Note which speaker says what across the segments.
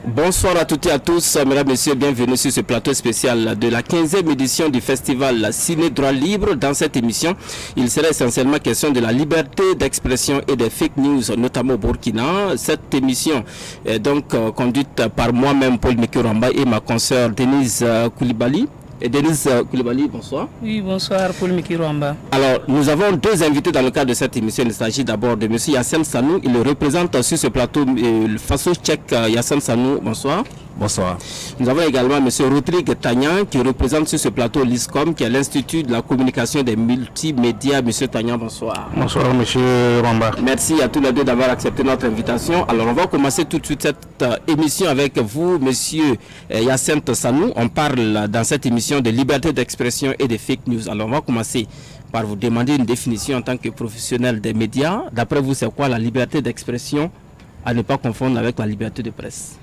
Speaker 1: Bonsoir à toutes et à tous, mesdames, messieurs, bienvenue sur ce plateau spécial de la 15e édition du festival Ciné Droit Libre. Dans cette émission, il sera essentiellement question de la liberté d'expression et des fake news, notamment au Burkina. Cette émission est donc conduite par moi-même, Paul Mikiramba, et ma consoeur Denise Koulibaly. Et Denise Koulibaly, bonsoir.
Speaker 2: Oui, bonsoir, Paul Mikiramba.
Speaker 1: Alors, nous avons deux invités dans le cadre de cette émission. Il s'agit d'abord de M. Yassine Sanou. Il représente sur ce plateau le faso tchèque Yassine Sanou. Bonsoir.
Speaker 3: Bonsoir.
Speaker 1: Nous avons également M. Rodrigue Tagnan qui représente sur ce plateau l'ISCOM, qui est l'Institut de la communication des multimédias. M. Tagnan, bonsoir.
Speaker 3: Bonsoir, M. Ramba.
Speaker 1: Merci à tous les deux d'avoir accepté notre invitation. Alors, on va commencer tout de suite cette émission avec vous, M. Yassine Sanou. On parle dans cette émission de liberté d'expression et de fake news. Alors, on va commencer par vous demander une définition en tant que professionnel des médias. D'après vous, c'est quoi la liberté d'expression, à ne pas confondre avec la liberté de presse?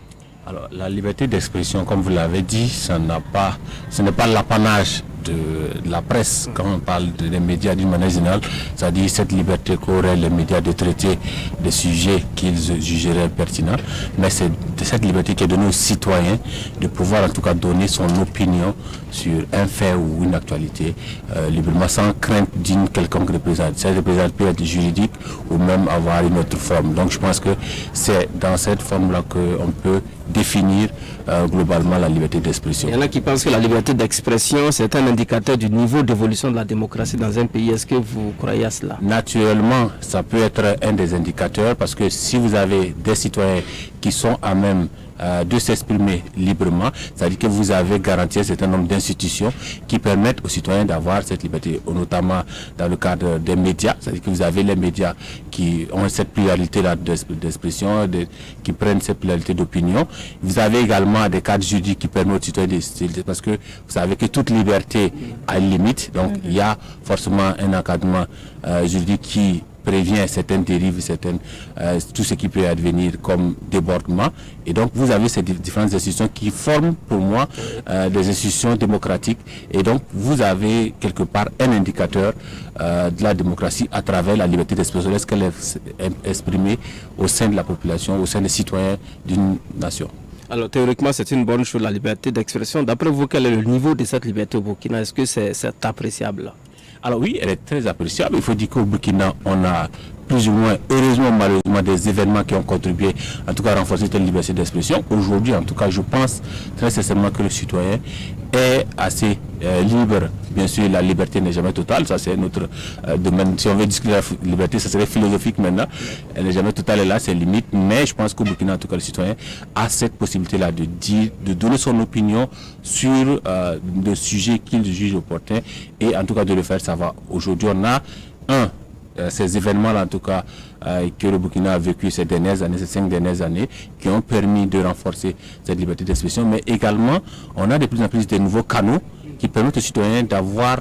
Speaker 3: Alors, la liberté d'expression, comme vous l'avez dit, ce n'est pas l'apanage de la presse quand on parle des médias d'une manière générale, c'est-à-dire cette liberté qu'auraient les médias de traiter des sujets qu'ils jugeraient pertinents, mais c'est cette liberté qui est donnée aux citoyens de pouvoir en tout cas donner son opinion sur un fait ou une actualité librement, sans crainte d'une quelconque représailles. Cette représailles peut être juridique ou même avoir une autre forme. Donc je pense que c'est dans cette forme-là qu'on peut définir globalement la liberté d'expression.
Speaker 1: Il y en a qui pensent que la liberté d'expression, c'est un indicateur du niveau d'évolution de la démocratie dans un pays. Est-ce que vous croyez à cela?
Speaker 3: Naturellement, ça peut être un des indicateurs parce que si vous avez des citoyens qui sont à même de s'exprimer librement, c'est-à-dire que vous avez garanti un certain nombre d'institutions qui permettent aux citoyens d'avoir cette liberté, notamment dans le cadre des médias, c'est-à-dire que vous avez les médias qui ont cette pluralité-là d'expression, qui prennent cette pluralité d'opinion. Vous avez également des cadres juridiques qui permettent aux citoyens parce que vous savez que toute liberté a une limite, donc il y a forcément un encadrement juridique qui prévient certaines dérives, tout ce qui peut advenir comme débordement. Et donc, vous avez ces différentes institutions qui forment, pour moi, des institutions démocratiques. Et donc, vous avez quelque part un indicateur de la démocratie à travers la liberté d'expression. Est-ce qu'elle est exprimée au sein de la population, au sein des citoyens d'une nation?
Speaker 1: Alors, théoriquement, c'est une bonne chose, la liberté d'expression. D'après vous, quel est le niveau de cette liberté au Burkina? Est-ce que c'est appréciable?
Speaker 3: Alors oui, elle est très appréciable. Il faut dire qu'au Burkina, on a plus ou moins, heureusement, malheureusement, des événements qui ont contribué, en tout cas, à renforcer cette liberté d'expression. Aujourd'hui, en tout cas, je pense très sincèrement que le citoyen est assez libre. Bien sûr, la liberté n'est jamais totale, ça c'est notre domaine. Si on veut discuter de la liberté, ça serait philosophique maintenant. Elle n'est jamais totale, elle a ses limites, mais je pense qu'au Burkina, en tout cas, le citoyen a cette possibilité-là de dire, de donner son opinion sur le sujet qu'il juge opportun et en tout cas de le faire savoir. Aujourd'hui, on a ces événements-là, en tout cas, que le Burkina a vécu ces 5 dernières années, qui ont permis de renforcer cette liberté d'expression, mais également, on a de plus en plus de nouveaux canaux qui permettent aux citoyens d'avoir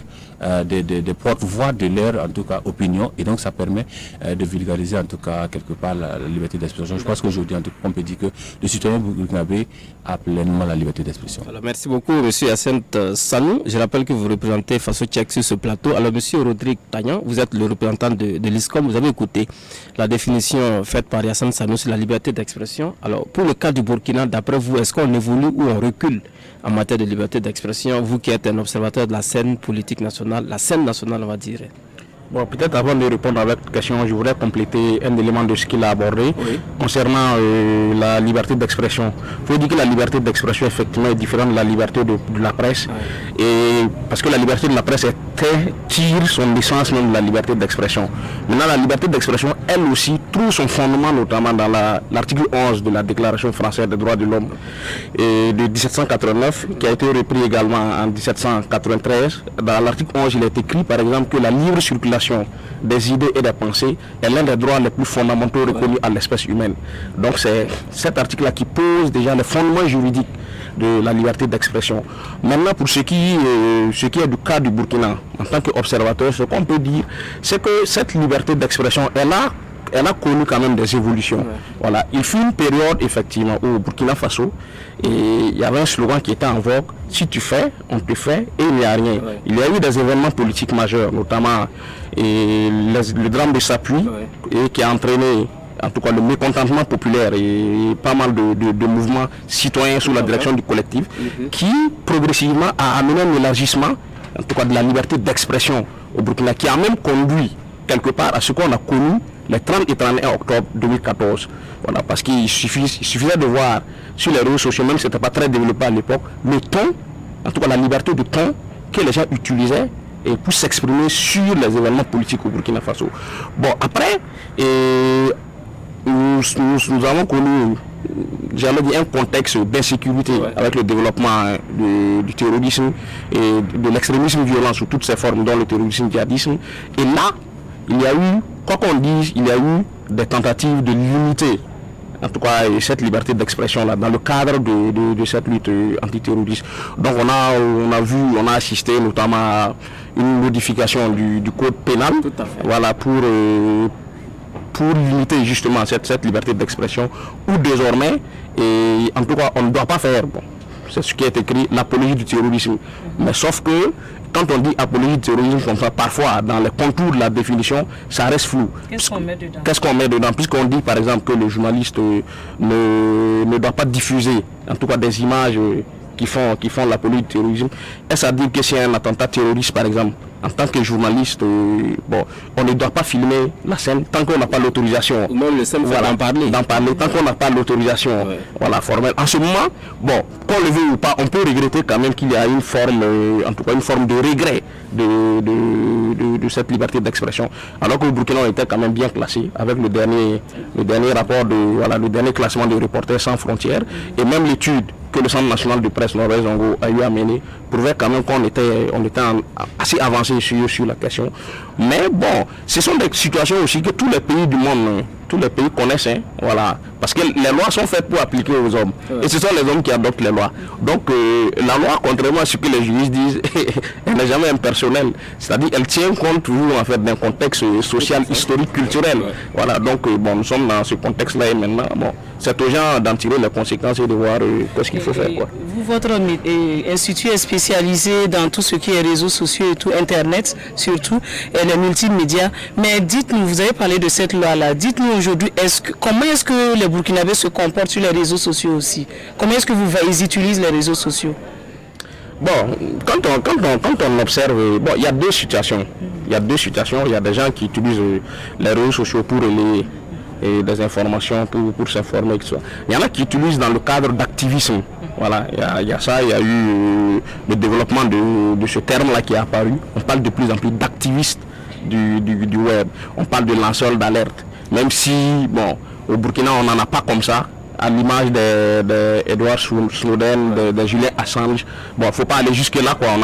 Speaker 3: des porte-voix de leur, en tout cas, opinion, et donc ça permet de vulgariser, en tout cas, quelque part, la liberté d'expression. Je pense qu'aujourd'hui, en tout cas, on peut dire que le citoyen burkinabé a pleinement la liberté d'expression.
Speaker 1: Alors, merci beaucoup, M. Yassine Sanou. Je rappelle que vous représentez faso tchèque sur ce plateau. Alors, M. Rodrigue Tagnan, vous êtes le représentant de l'ISCOM. Vous avez écouté la définition faite par Yassine Sanou sur la liberté d'expression. Alors, pour le cas du Burkina, d'après vous, est-ce qu'on évolue ou on recule en matière de liberté d'expression, vous qui êtes un observateur de la scène politique nationale, la scène nationale, on va dire?
Speaker 4: Bon, peut-être avant de répondre à votre question, je voudrais compléter un élément de ce qu'il a abordé concernant la liberté d'expression. Il faut dire que la liberté d'expression, effectivement, est différente de la liberté de la presse. Et parce que la liberté de la presse tire son essence même de la liberté d'expression. Maintenant, la liberté d'expression, elle aussi, trouve son fondement notamment dans l'article 11 de la Déclaration française des droits de l'homme de 1789, qui a été repris également en 1793. Dans l'article 11, il est écrit, par exemple, que la libre circulation des idées et des pensées est l'un des droits les plus fondamentaux reconnus à l'espèce humaine. Donc c'est cet article-là qui pose déjà les fondements juridiques de la liberté d'expression. Maintenant, pour ce qui est du cas du Burkina, en tant qu'observateur, ce qu'on peut dire, c'est que cette liberté d'expression, elle a connu quand même des évolutions. Voilà. Il fut une période, effectivement, au Burkina Faso, et il y avait un slogan qui était en vogue: si tu fais, on te fait, et il n'y a rien. Il y a eu des événements politiques majeurs, notamment le drame de Sapui, et qui a entraîné en tout cas le mécontentement populaire et pas mal de mouvements citoyens sous la direction du collectif, qui progressivement a amené un élargissement, en tout cas de la liberté d'expression au Burkina, qui a même conduit quelque part à ce qu'on a connu les 30 et 31 octobre 2014. Voilà, parce qu'il suffisait de voir sur les réseaux sociaux, même si ce n'était pas très développé à l'époque, le ton, en tout cas la liberté de ton que les gens utilisaient et pour s'exprimer sur les événements politiques au Burkina Faso. Bon, après, nous avons connu, j'allais dire, un contexte d'insécurité avec le développement du terrorisme et de l'extrémisme violent sous toutes ses formes, dont le terrorisme djihadisme. Et là, il y a eu, quoi qu'on dise, il y a eu des tentatives de limiter, en tout cas, cette liberté d'expression là, dans le cadre de cette lutte antiterroriste. Donc on a assisté notamment à une modification du code pénal, voilà, pour limiter justement cette liberté d'expression, où désormais, et en tout cas, on ne doit pas faire, bon, c'est ce qui est écrit, l'apologie du terrorisme. Mais sauf que, quand on dit apologie du terrorisme comme ça, parfois, dans les contours de la définition, ça reste flou.
Speaker 2: Qu'est-ce
Speaker 4: qu'on met dedans? Puisqu'on dit, par exemple, que le journaliste ne doit pas diffuser, en tout cas, des images qui font l'apologie du terrorisme. Est-ce à dire que c'est un attentat terroriste, par exemple, en tant que journaliste, bon, on ne doit pas filmer la scène tant qu'on n'a pas l'autorisation.
Speaker 1: Ou même le simple fait d'en parler.
Speaker 4: Tant qu'on n'a pas l'autorisation formelle. En ce moment, bon, qu'on le veuille ou pas, on peut regretter quand même qu'il y a une forme, en tout cas une forme de regret de cette liberté d'expression. Alors que le Burkina était quand même bien classé avec le dernier rapport le dernier classement de Reporters sans frontières, et même l'étude que le Centre national de presse Norvège Zongo a eu à mener prouvait quand même qu'on était assez avancé sur la question. Mais bon, ce sont des situations aussi que tous les pays du monde, tous les pays connaissent, hein, voilà, parce que les lois sont faites pour appliquer aux hommes, et ce sont les hommes qui adoptent les lois. Donc la loi, contrairement à ce que les juristes disent, elle n'est jamais impersonnelle, c'est-à-dire elle tient compte toujours en fait d'un contexte social, historique, culturel. Voilà, donc bon, nous sommes dans ce contexte-là et maintenant, bon, c'est aux gens d'en tirer les conséquences et de voir qu'est-ce qu'il faut faire, quoi.
Speaker 2: Vous, votre institut est spécialisé dans tout ce qui est réseaux sociaux et tout, Internet surtout, et les multimédias. Mais dites-nous, vous avez parlé de cette loi-là, dites-nous aujourd'hui, comment est-ce que les Burkinabés se comportent sur les réseaux sociaux aussi? Comment est-ce que ils utilisent les réseaux sociaux?
Speaker 4: Bon, quand on observe, bon, il y a deux situations. Il y a des gens qui utilisent les réseaux sociaux pour relayer des informations, pour s'informer, etc. Il y en a qui utilisent dans le cadre d'activisme. Voilà, il y a ça, il y a eu le développement de ce terme-là qui est apparu. On parle de plus en plus d'activistes du web. On parle de lanceurs d'alerte. Même si, bon, au Burkina, on n'en a pas comme ça, à l'image d'Edward Snowden, de Julian Assange. Bon, il ne faut pas aller jusque-là, quoi. On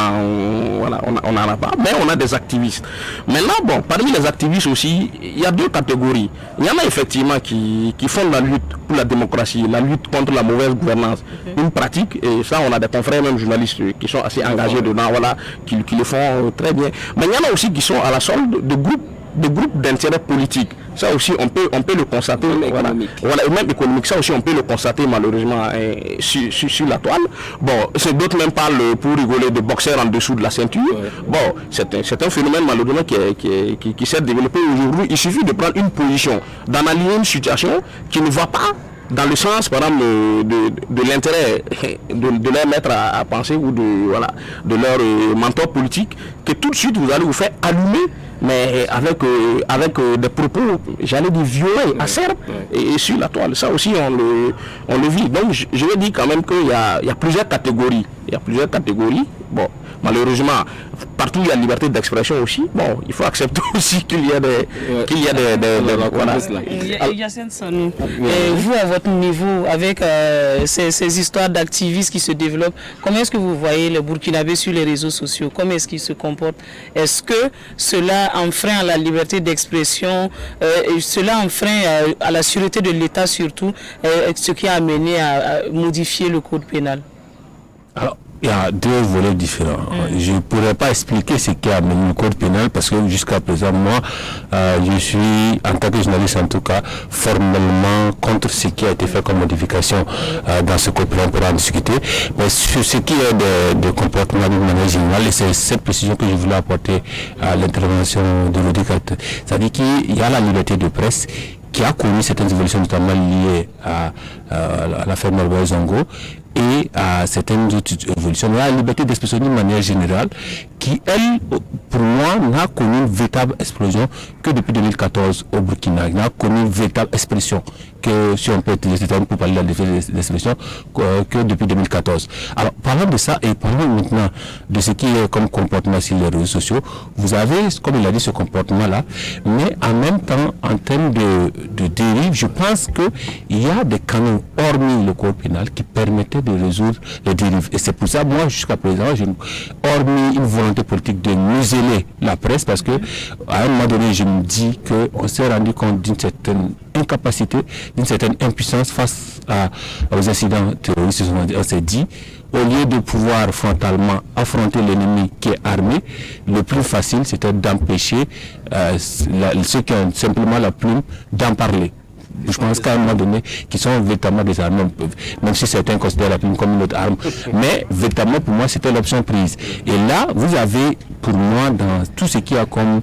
Speaker 4: n'en a pas, mais on a des activistes. Maintenant, bon, parmi les activistes aussi, il y a deux catégories. Il y en a effectivement qui font la lutte pour la démocratie, la lutte contre la mauvaise gouvernance, une pratique, et ça, on a des confrères, même journalistes, qui sont assez engagés dedans, voilà, qui le font très bien. Mais il y en a aussi qui sont à la solde de groupes d'intérêt politique. Ça aussi, on peut le constater. Voilà, et même économique, ça aussi, on peut le constater malheureusement sur la toile. Bon, d'autres même parlent pour rigoler de boxeurs en dessous de la ceinture. Bon, c'est un phénomène malheureusement qui s'est développé aujourd'hui. Il suffit de prendre une position, d'analyser une situation qui ne va pas dans le sens, par exemple, de l'intérêt de leur mettre à penser ou de leur mentor politique, que tout de suite vous allez vous faire allumer, mais avec des propos, j'allais dire violents, acerbes, et sur la toile. Ça aussi, on le vit. Donc, je veux dire quand même qu'il y a plusieurs catégories. Bon, malheureusement, partout il y a liberté d'expression aussi. Bon, il faut accepter aussi qu'il y a des voilà.
Speaker 2: Yacine Sanou, vous à votre niveau, avec ces histoires d'activistes qui se développent, comment est-ce que vous voyez les Burkinabés sur les réseaux sociaux? Comment est-ce qu'ils se comportent? Est-ce que cela enfreint à la liberté d'expression, cela enfreint à la sûreté de l'État surtout, ce qui a amené à modifier le code pénal?
Speaker 3: Alors, il y a deux volets différents. Je ne pourrais pas expliquer ce qui a amené le code pénal parce que jusqu'à présent, moi, je suis, en tant que journaliste en tout cas, formellement contre ce qui a été fait comme modification dans ce code pénal, on pourra en discuter. Mais sur ce qui est de comportement de manière générale, et c'est cette précision que je voulais apporter à l'intervention de l'auditeur, c'est-à-dire qu'il y a la liberté de presse qui a connu certaines évolutions, notamment liées à l'affaire Norbert Zongo, et à certaines autres évolutions. La liberté d'expression d'une manière générale, qui, elle, pour moi, n'a connu une véritable explosion que depuis 2014 au Burkina. N'a connu une véritable expression, que si on peut utiliser ce terme pour parler de la liberté d'expression, que depuis 2014. Alors, parlons de ça et parlons maintenant de ce qui est comme comportement sur les réseaux sociaux. Vous avez, comme il a dit, ce comportement-là, mais en même temps, en termes de dérive, je pense qu'il y a des canaux, hormis le code pénal, qui permettaient de résoudre les dérives. Et c'est pour ça, moi, jusqu'à présent, hormis une volonté politique de museler la presse, parce que à un moment donné, je me dis qu'on s'est rendu compte d'une certaine incapacité, d'une certaine impuissance face aux incidents terroristes. On s'est dit, au lieu de pouvoir frontalement affronter l'ennemi qui est armé, le plus facile, c'était d'empêcher ceux qui ont simplement la plume d'en parler. Je pense qu'à un moment donné, qui sont véritablement des armes, même si certains considèrent la plume comme une autre arme, mais véritablement pour moi c'était l'option prise. Et là, vous avez pour moi dans tout ce qui a comme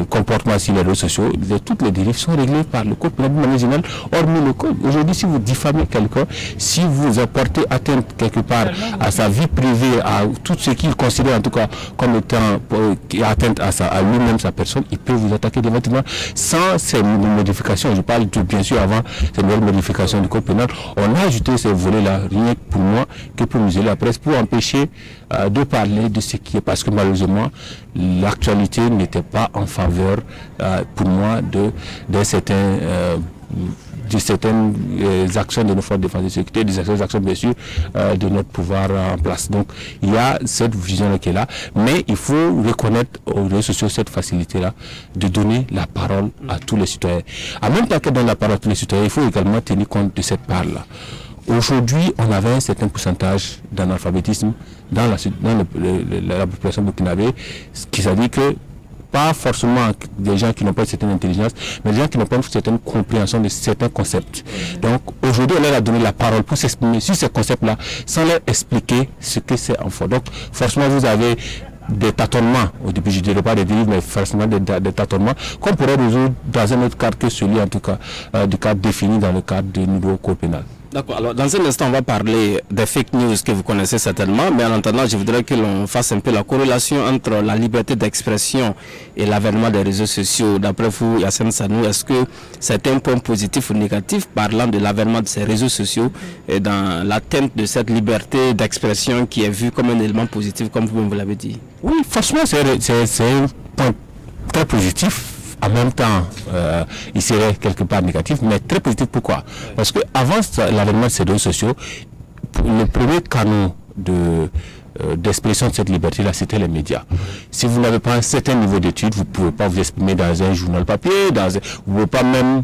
Speaker 3: comportement sur les réseaux sociaux, toutes les dérives sont réglées par le code pénal de manière générale, hormis le code. Aujourd'hui, si vous diffamez quelqu'un, si vous apportez atteinte quelque part à sa vie privée, à tout ce qu'il considère en tout cas comme étant atteinte à lui-même, sa personne, il peut vous attaquer directement sans ces modifications. Je parle bien sûr avant ces nouvelles modifications du code pénal. On a ajouté ces volets-là, rien que pour moi, que pour museler la presse, pour empêcher de parler de ce qui est, parce que malheureusement, l'actualité n'était pas en faveur, pour moi, de certaines actions de nos forces de défense et de sécurité, des actions bien sûr de notre pouvoir en place. Donc il y a cette vision-là qui est là, mais il faut reconnaître aux réseaux sociaux cette facilité-là de donner la parole à tous les citoyens. En même temps que donner la parole à tous les citoyens, il faut également tenir compte de cette part-là. Aujourd'hui, on avait un certain pourcentage d'analphabétisme dans la population burkinabé, ce qui veut dire que pas forcément des gens qui n'ont pas une certaine intelligence, mais des gens qui n'ont pas une certaine compréhension de certains concepts. Donc aujourd'hui, on leur a donné la parole pour s'exprimer sur ces concepts-là, sans leur expliquer ce que c'est en fait. Donc forcément, vous avez des tâtonnements, au début je ne dirais pas des dérives, mais forcément des tâtonnements, qu'on pourrait résoudre dans un autre cadre que celui en tout cas du cadre défini dans le cadre du nouveau code pénal.
Speaker 1: D'accord, alors dans un instant on va parler des fake news que vous connaissez certainement, mais en attendant je voudrais que l'on fasse un peu la corrélation entre la liberté d'expression et l'avènement des réseaux sociaux. D'après vous, Yassine Sanou, est-ce que c'est un point positif ou négatif parlant de l'avènement de ces réseaux sociaux et dans l'atteinte de cette liberté d'expression qui est vue comme un élément positif, comme vous-même vous l'avez dit?
Speaker 3: Oui, franchement c'est un point très positif. En même temps, il serait quelque part négatif, mais très positif. Pourquoi? Parce que avant l'avènement de ces réseaux sociaux, le premier canon d'expression de cette liberté-là, c'était les médias. Si vous n'avez pas un certain niveau d'études, vous ne pouvez pas vous exprimer dans un journal papier, vous ne pouvez pas même,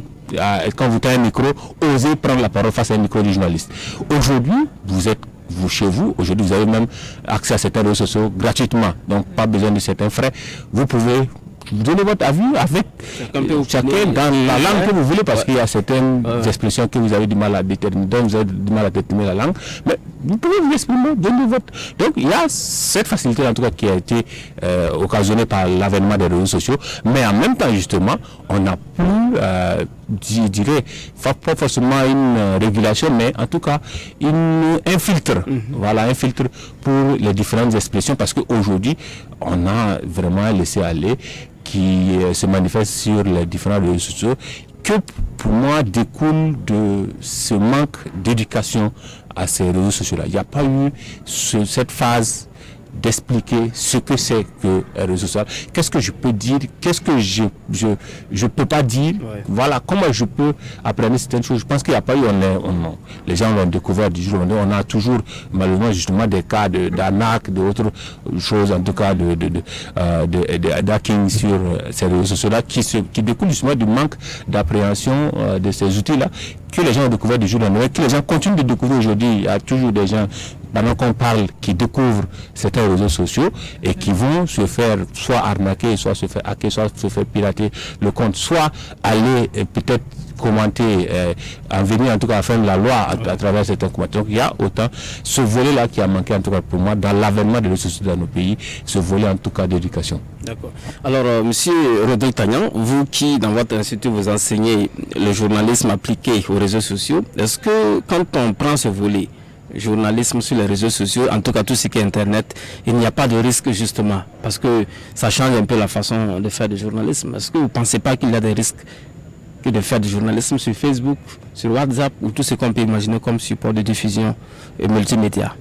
Speaker 3: quand vous avez un micro, oser prendre la parole face à un micro du journaliste. Aujourd'hui, vous chez vous, aujourd'hui vous avez même accès à certains réseaux sociaux gratuitement, donc pas besoin de certains frais. Vous pouvez donner votre avis avec chacun dans la langue que vous voulez, parce qu'il y a certaines expressions que vous avez du mal à déterminer, dont vous avez du mal à déterminer la langue, mais vous pouvez vous exprimer, donner votre... Donc il y a cette facilité en tout cas qui a été occasionnée par l'avènement des réseaux sociaux, mais en même temps justement, on n'a plus, je dirais, pas forcément une régulation, mais en tout cas un filtre, voilà, un filtre pour les différentes expressions, parce qu'aujourd'hui, on a vraiment laissé aller qui se manifeste sur les différents réseaux sociaux, que pour moi découle de ce manque d'éducation à ces réseaux sociaux-là. Il n'y a pas eu cette phase d'expliquer ce que c'est que un réseau social, qu'est-ce que je peux dire, qu'est-ce que je peux pas dire, voilà, comment je peux apprendre certaines choses. Je pense qu'il n'y a pas eu, les gens l'ont découvert du jour au lendemain. On a toujours malheureusement justement des cas d'arnaque, d'autres choses en tout cas d'hacking sur ces réseaux sociaux-là qui découlent justement du manque d'appréhension de ces outils-là que les gens ont découvert du jour au lendemain, que les gens continuent de découvrir aujourd'hui. Il y a toujours des gens pendant qu'on parle, qui découvrent certains réseaux sociaux et qui vont se faire soit arnaquer, soit se faire hacker, soit se faire pirater le compte, soit aller peut-être commenter, en venir en tout cas à faire la loi à travers certains commentaires. Donc il y a autant ce volet-là qui a manqué en tout cas pour moi dans l'avènement des réseaux sociaux dans nos pays, ce volet en tout cas d'éducation.
Speaker 1: D'accord. Alors monsieur Rodolphe Tagnan, vous qui dans votre institut vous enseignez le journalisme appliqué aux réseaux sociaux, est-ce que quand on prend ce volet, journalisme sur les réseaux sociaux, en tout cas tout ce qui est internet, il n'y a pas de risque justement, parce que ça change un peu la façon de faire du journalisme. Est-ce que vous ne pensez pas qu'il y a des risques que de faire du journalisme sur Facebook, sur WhatsApp ou tout ce qu'on peut imaginer comme support de diffusion et multimédia?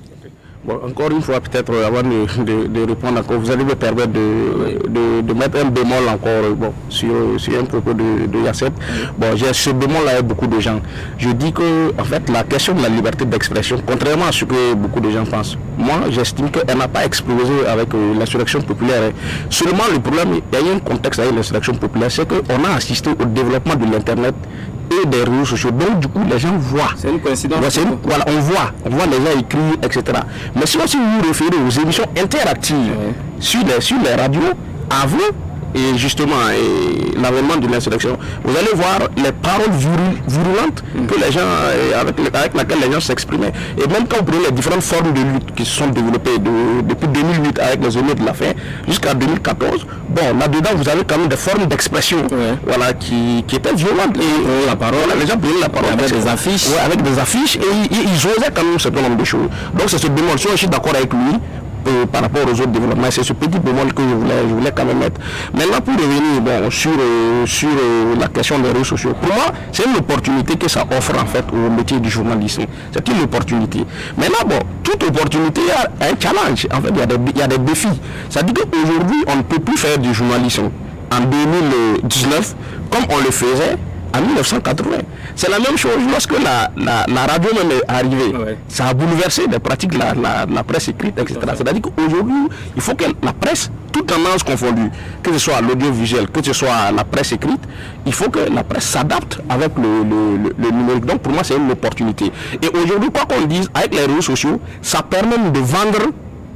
Speaker 4: Bon, encore une fois, peut-être avant de répondre encore, vous allez me permettre de mettre un bémol encore sur un propos de Yacet. Bon, j'ai ce bémol-là avec beaucoup de gens. Je dis que, en fait, la question de la liberté d'expression, contrairement à ce que beaucoup de gens pensent, moi, j'estime qu'elle n'a pas explosé avec l'insurrection populaire. Seulement, le problème, il y a un contexte avec l'insurrection populaire, c'est qu'on a assisté au développement de l'Internet et des réseaux sociaux. Donc, du coup, les gens voient.
Speaker 1: C'est une coïncidence.
Speaker 4: Voilà, on voit les gens écrire, etc. Mais si vous vous référez aux émissions interactives sur les radios, avant et justement l'avènement de l'insurrection, vous allez voir les paroles virulentes que les gens, avec lesquelles les gens s'exprimaient. Et même quand vous prenez les différentes formes de lutte qui se sont développées depuis 2008 avec les émeutes de la faim jusqu'à 2014, bon, là-dedans vous avez quand même des formes d'expression voilà, qui étaient violentes. Et la parole, les gens prenaient la parole avec des affiches. Ouais, avec des affiches et ils osaient quand même un certain nombre de choses. Donc c'est ce bémol, je suis d'accord avec lui. Par rapport aux autres développements, c'est ce petit bémol que je voulais quand même mettre. Maintenant, pour revenir sur la question des réseaux sociaux, pour moi, c'est une opportunité que ça offre en fait au métier du journalisme. C'est une opportunité. Maintenant, bon, toute opportunité a un challenge. En fait, il y a des défis. C'est-à-dire qu'aujourd'hui, on ne peut plus faire du journalisme en 2019 comme on le faisait en 1980. C'est la même chose lorsque la radio même est arrivée. Ouais. Ça a bouleversé les pratiques de la presse écrite, etc. C'est-à-dire qu'aujourd'hui, il faut que la presse, toutes tendances confondues, que ce soit l'audiovisuel, que ce soit la presse écrite, il faut que la presse s'adapte avec le numérique. Donc pour moi, c'est une opportunité. Et aujourd'hui, quoi qu'on dise, avec les réseaux sociaux, ça permet de vendre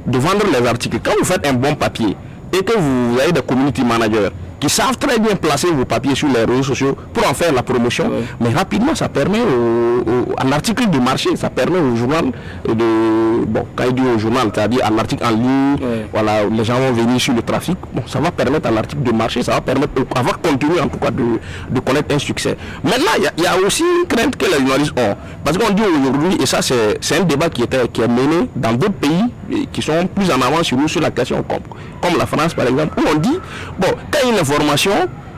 Speaker 4: les articles. Quand vous faites un bon papier et que vous avez des community managers qui savent très bien placer vos papiers sur les réseaux sociaux pour en faire la promotion, mais rapidement ça permet un article de marché, ça permet au journal quand il dit au journal, c'est-à-dire un article en ligne, voilà, les gens vont venir sur le trafic, bon, ça va permettre à l'article de marché, ça va permettre à votre contenu en tout cas de connaître un succès. Maintenant, il y a aussi une crainte que les journalistes ont, parce qu'on dit aujourd'hui, et ça c'est un débat qui est mené dans d'autres pays qui sont plus en avance sur nous sur la question, comme la France par exemple, où on dit, bon, quand il y a une information,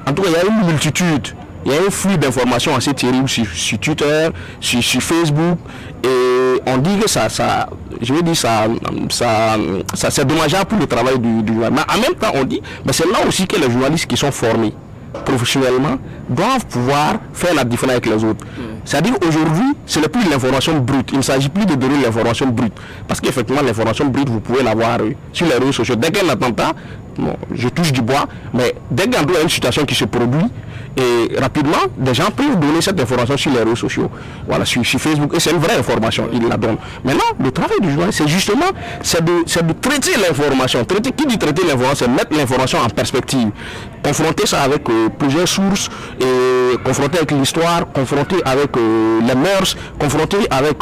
Speaker 4: en tout cas il y a une multitude, il y a un flux d'informations assez terrible sur Twitter, sur Facebook, et on dit que ça c'est dommageable pour le travail du journal. Mais en même temps on dit, mais c'est là aussi que les journalistes qui sont formés professionnellement doivent pouvoir faire la différence avec les autres. C'est-à-dire aujourd'hui, ce n'est plus l'information brute. Il ne s'agit plus de donner l'information brute. Parce qu'effectivement, l'information brute, vous pouvez l'avoir sur les réseaux sociaux. Dès qu'il y a un attentat, bon, je touche du bois, mais dès qu'il y a une situation qui se produit, et rapidement, des gens peuvent donner cette information sur les réseaux sociaux. Voilà, sur Facebook. Et c'est une vraie information, ils la donnent. Maintenant, le travail du journaliste, c'est justement de traiter l'information. Qui dit traiter l'information, c'est mettre l'information en perspective. Confronter ça avec plusieurs sources, et confronter avec l'histoire, confronter avec les mœurs, confronter avec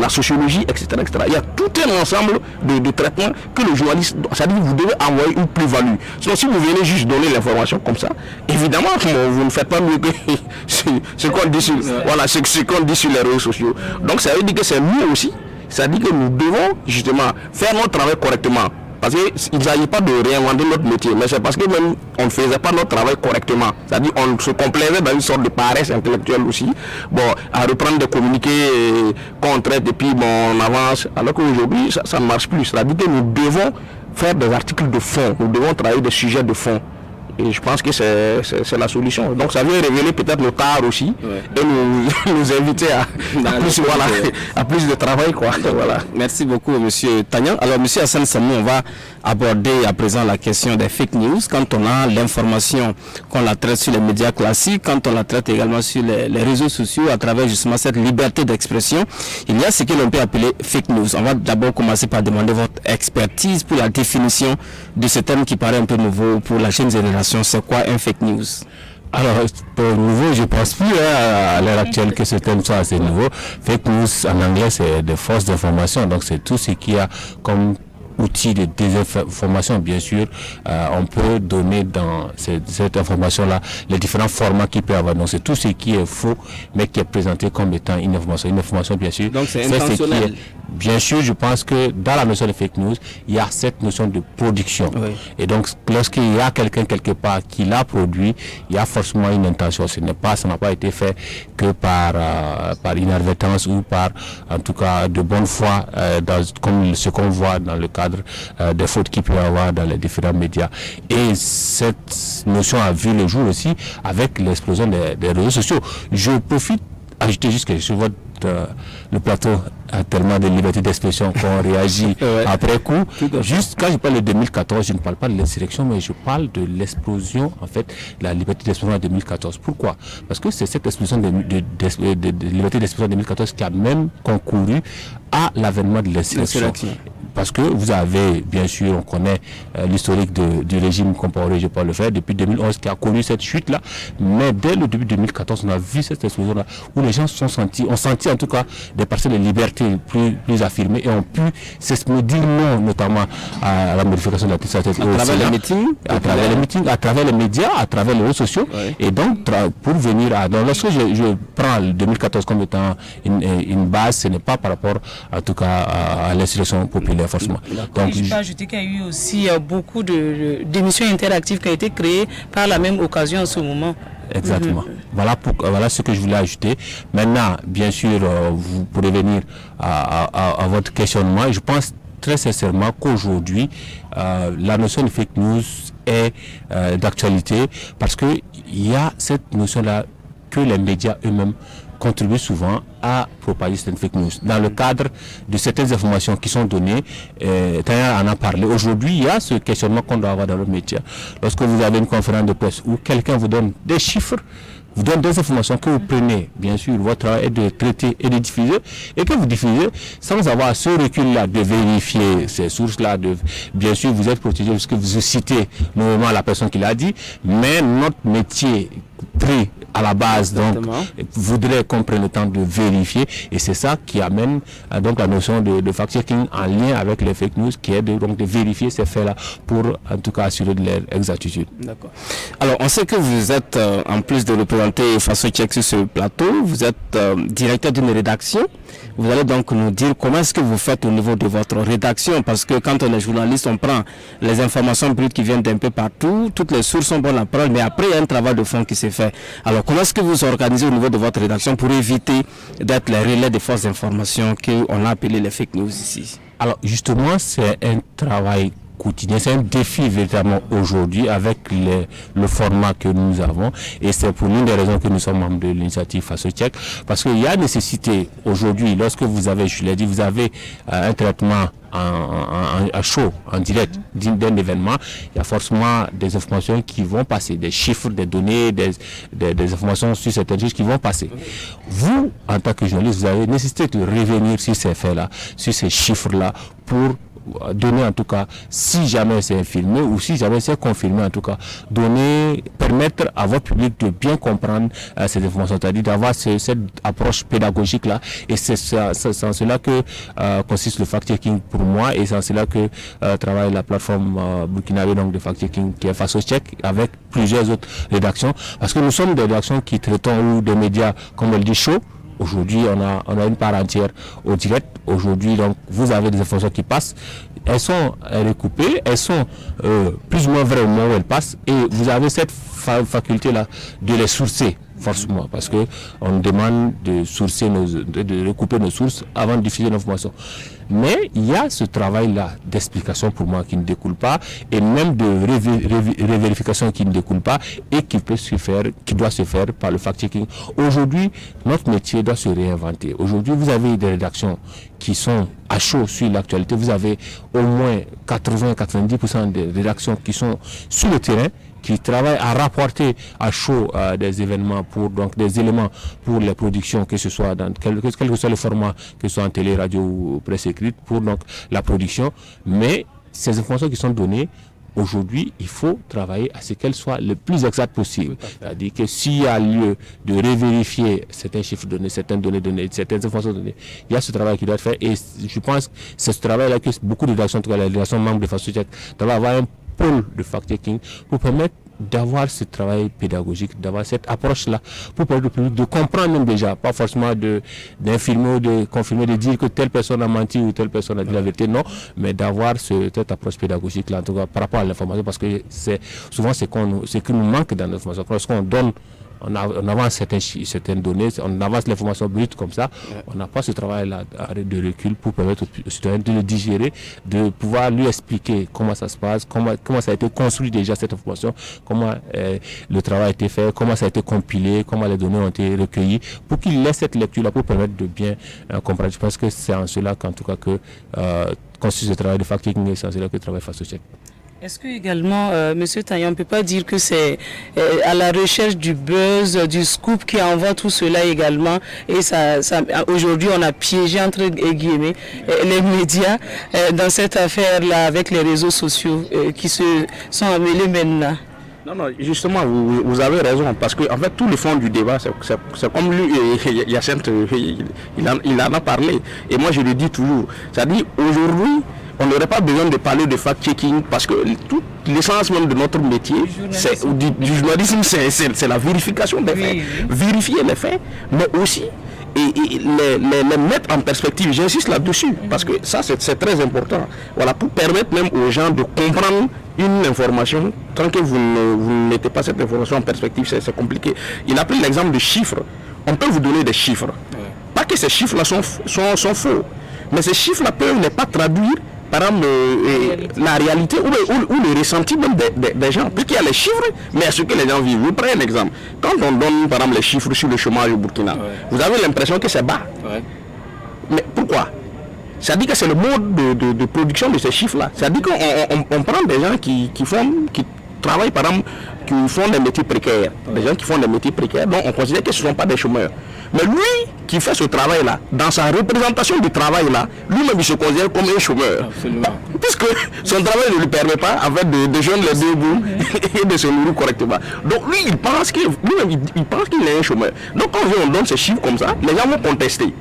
Speaker 4: la sociologie, etc., etc. Il y a tout un ensemble de traitements que le journaliste, c'est-à-dire que vous devez envoyer une plus-value. Sinon, si vous venez juste donner l'information comme ça, évidemment, vous ne faites pas mieux que ce qu'on dit sur les réseaux sociaux. Donc ça veut dire que c'est mieux aussi. Ça veut dire que nous devons justement faire notre travail correctement. Parce qu'il ne s'agit pas de réinventer notre métier, mais c'est parce que même on ne faisait pas notre travail correctement. C'est-à-dire qu'on se complaisait dans une sorte de paresse intellectuelle aussi. Bon, à reprendre des communiqués qu'on traite et puis bon, on avance. Alors qu'aujourd'hui, ça ne marche plus. C'est-à-dire que nous devons faire des articles de fond. Nous devons travailler des sujets de fond. Et je pense que c'est la solution. Donc ça vient révéler peut-être le tard aussi et nous inviter à plus de travail, quoi. Voilà.
Speaker 1: Merci beaucoup, monsieur Tagnan. Alors, monsieur Hassan Samou, on va aborder à présent la question des fake news. Quand on a l'information, qu'on la traite sur les médias classiques, quand on la traite également sur les réseaux sociaux, à travers justement cette liberté d'expression, il y a ce que l'on peut appeler fake news. On va d'abord commencer par demander votre expertise pour la définition de ce terme qui paraît un peu nouveau pour la jeune génération. C'est quoi un fake news?
Speaker 3: Alors, pour nouveau, je ne pense plus à l'heure actuelle que ce terme soit assez nouveau. Fake news, en anglais, c'est des fausses d'information. Donc, c'est tout ce qu'il y a comme outil de désinformation. Bien sûr, on peut donner dans cette information-là les différents formats qu'il peut avoir. Donc, c'est tout ce qui est faux, mais qui est présenté comme étant une information. Une information, bien sûr.
Speaker 1: Donc, c'est intentionnel.
Speaker 3: Bien sûr, je pense que dans la notion de fake news, il y a cette notion de production. Oui. Et donc, lorsqu'il y a quelqu'un quelque part qui l'a produit, il y a forcément une intention. Ça n'a pas été fait que par inadvertance ou par, en tout cas, de bonne foi, comme ce qu'on voit dans le cadre des fautes qu'il peut y avoir dans les différents médias. Et cette notion a vu le jour aussi avec l'explosion des réseaux sociaux. Je profite ajouter juste que sur le plateau a tellement de liberté d'expression qu'on réagit après coup. Juste quand je parle de 2014, je ne parle pas de l'insurrection, mais je parle de l'explosion, en fait, de la liberté d'expression en 2014. Pourquoi? Parce que c'est cette explosion de liberté d'expression en 2014 qui a même concouru à l'avènement de l'insurrection. Parce que vous avez, bien sûr, on connaît l'historique du régime comparé, je peux le faire, depuis 2011 qui a connu cette chute-là. Mais dès le début de 2014, on a vu cette explosion-là où les gens ont senti en tout cas des parcelles de liberté plus affirmées et ont pu s'exprimer, dire non, notamment à la modification de la TSA.
Speaker 1: À travers les meetings,
Speaker 3: à travers les médias, à travers les réseaux sociaux. Oui. Et donc, pour venir à... Donc, lorsque je prends le 2014 comme étant une base, ce n'est pas par rapport, en tout cas, à l'insurrection populaire, forcément.
Speaker 2: Donc, je peux ajouter qu'il y a eu aussi beaucoup d'émissions interactives qui ont été créées par la même occasion en ce moment.
Speaker 3: Exactement. Voilà ce que je voulais ajouter. Maintenant, bien sûr, vous pourrez venir à votre questionnement. Je pense très sincèrement qu'aujourd'hui, la notion de fake news est d'actualité parce qu'il y a cette notion-là que les médias eux-mêmes contribuent souvent à propager cette fake news. Dans le cadre de certaines informations qui sont données, Tanya en a parlé. Aujourd'hui, il y a ce questionnement qu'on doit avoir dans le média. Lorsque vous avez une conférence de presse où quelqu'un vous donne des chiffres, vous donne des informations que vous prenez, bien sûr, votre travail est de traiter et de diffuser, et que vous diffusez sans avoir ce recul-là de vérifier ces sources-là. Bien sûr, vous êtes protégé parce que vous citez normalement la personne qui l'a dit, mais notre métier pris à la base, donc, voudrait qu'on prenne le temps de vérifier, et c'est ça qui amène donc la notion de fact-checking en lien avec les fake news, qui est de vérifier ces faits-là pour en tout cas assurer de leur exactitude.
Speaker 1: D'accord. Alors, on sait que vous êtes, en plus de représenter FasoCheck sur ce plateau, vous êtes directeur d'une rédaction. Vous allez donc nous dire comment est-ce que vous faites au niveau de votre rédaction, parce que quand on est journaliste, on prend les informations brutes qui viennent d'un peu partout, toutes les sources sont bonnes à prendre, mais après il y a un travail de fond qui s'est fait. Alors comment est-ce que vous organisez au niveau de votre rédaction pour éviter d'être les relais des fausses informations qu'on a appelé les fake news ici?
Speaker 3: Alors justement, c'est un travail quotidien, c'est un défi véritablement aujourd'hui avec le format que nous avons, et c'est pour l'une des raisons que nous sommes membres de l'initiative FasoCheck, parce qu'il y a nécessité aujourd'hui, lorsque vous avez, je l'ai dit, vous avez un traitement à chaud, en direct d'un événement, il y a forcément des informations qui vont passer, des chiffres, des données, des informations sur certaines choses qui vont passer. Vous, en tant que journaliste, vous avez nécessité de revenir sur ces faits-là, sur ces chiffres-là, pour donner en tout cas, si jamais c'est filmé ou si jamais c'est confirmé en tout cas, permettre à votre public de bien comprendre ces informations, c'est-à-dire d'avoir cette approche pédagogique là, et c'est en cela que consiste le fact-checking pour moi, et c'est en cela que travaille la plateforme burkinabé donc de fact-checking qui est FasoCheck avec plusieurs autres rédactions, parce que nous sommes des rédactions qui traitons ou des médias comme elle dit chaud. Aujourd'hui, on a une part entière au direct. Aujourd'hui, donc, vous avez des informations qui passent. Elles sont recoupées, elles sont plus ou moins vraies au moment où elles passent. Et vous avez cette faculté-là de les sourcer. forcément, parce qu'on demande de sourcer de recouper nos sources avant de diffuser l'information. Mais il y a ce travail-là d'explication pour moi qui ne découle pas, et même de revérification qui ne découle pas, et qui doit se faire par le fact-checking. Aujourd'hui, notre métier doit se réinventer. Aujourd'hui, vous avez des rédactions qui sont à chaud sur l'actualité. Vous avez au moins 80-90% des rédactions qui sont sur le terrain, qui travaillent à rapporter à chaud des événements, donc des éléments pour les productions, que ce soit dans quel que soit le format, que ce soit en télé, radio ou presse écrite, pour donc la production. Mais ces informations qui sont données, aujourd'hui, il faut travailler à ce qu'elles soient le plus exactes possible. C'est-à-dire que s'il y a lieu de revérifier certains chiffres donnés, certaines données données, certaines informations données, il y a ce travail qui doit être fait. Et je pense que c'est ce travail-là que beaucoup de rédactions, en tout cas les rédactions membres de FASTCheck, doivent avoir un pôle de fact-checking pour permettre d'avoir ce travail pédagogique, d'avoir cette approche-là, pour permettre au public de comprendre même déjà, pas forcément d'infirmer ou de confirmer, de dire que telle personne a menti ou telle personne a dit la vérité, non, mais d'avoir cette approche pédagogique-là, en tout cas par rapport à l'information, parce que souvent c'est ce qui nous manque dans l'information. Lorsqu'on donne, on avance certaines données, on avance l'information brute comme ça, on n'a pas ce travail-là de recul pour permettre aux citoyens de le digérer, de pouvoir lui expliquer comment ça se passe, comment ça a été construit déjà cette information, comment le travail a été fait, comment ça a été compilé, comment les données ont été recueillies, pour qu'il laisse cette lecture-là pour permettre de bien comprendre. Je pense que c'est en cela qu'en tout cas que constitue ce travail de fact-checking, et c'est en cela que le travail FASTCheck.
Speaker 2: Est-ce que également, M. Taillon, on ne peut pas dire que c'est à la recherche du buzz, du scoop qui envoie tout cela également, et aujourd'hui on a piégé entre guillemets les médias dans cette affaire-là avec les réseaux sociaux qui se sont emmêlés maintenant?
Speaker 4: Non, justement, vous avez raison, parce que en fait, tout le fond du débat, c'est comme lui, Hyacinthe, il en a parlé, et moi je le dis toujours, c'est-à-dire aujourd'hui, on n'aurait pas besoin de parler de fact-checking, parce que toute l'essence même de notre métier, du journalisme, c'est la vérification des faits, vérifier les faits, mais aussi et les mettre en perspective. J'insiste là-dessus, parce que ça c'est très important. Voilà, pour permettre même aux gens de comprendre une information, tant que vous ne mettez pas cette information en perspective, c'est compliqué. Il a pris l'exemple de chiffres. On peut vous donner des chiffres. Pas que ces chiffres-là sont faux, mais ces chiffres-là peuvent ne pas traduire, par exemple, la réalité ou le ressenti même des gens. Puisqu'il y a les chiffres, mais à ce que les gens vivent. Vous prenez un exemple. Quand on donne, par exemple, les chiffres sur le chômage au Burkina, vous avez l'impression que c'est bas. Mais pourquoi? C'est-à-dire que c'est le mode de production de ces chiffres-là. C'est-à-dire qu'on prend des gens qui travaillent, par exemple, qui font des métiers précaires. Des gens qui font des métiers précaires, donc on considère que ce ne sont pas des chômeurs. Mais lui qui fait ce travail-là, dans sa représentation du travail-là, lui-même il se considère comme un chômeur. Puisque son travail ne lui permet pas en fait, de joindre les deux bouts et de se nourrir correctement. Donc lui, il pense qu'il est un chômeur. Donc quand on donne ces chiffres comme ça, les gens vont contester.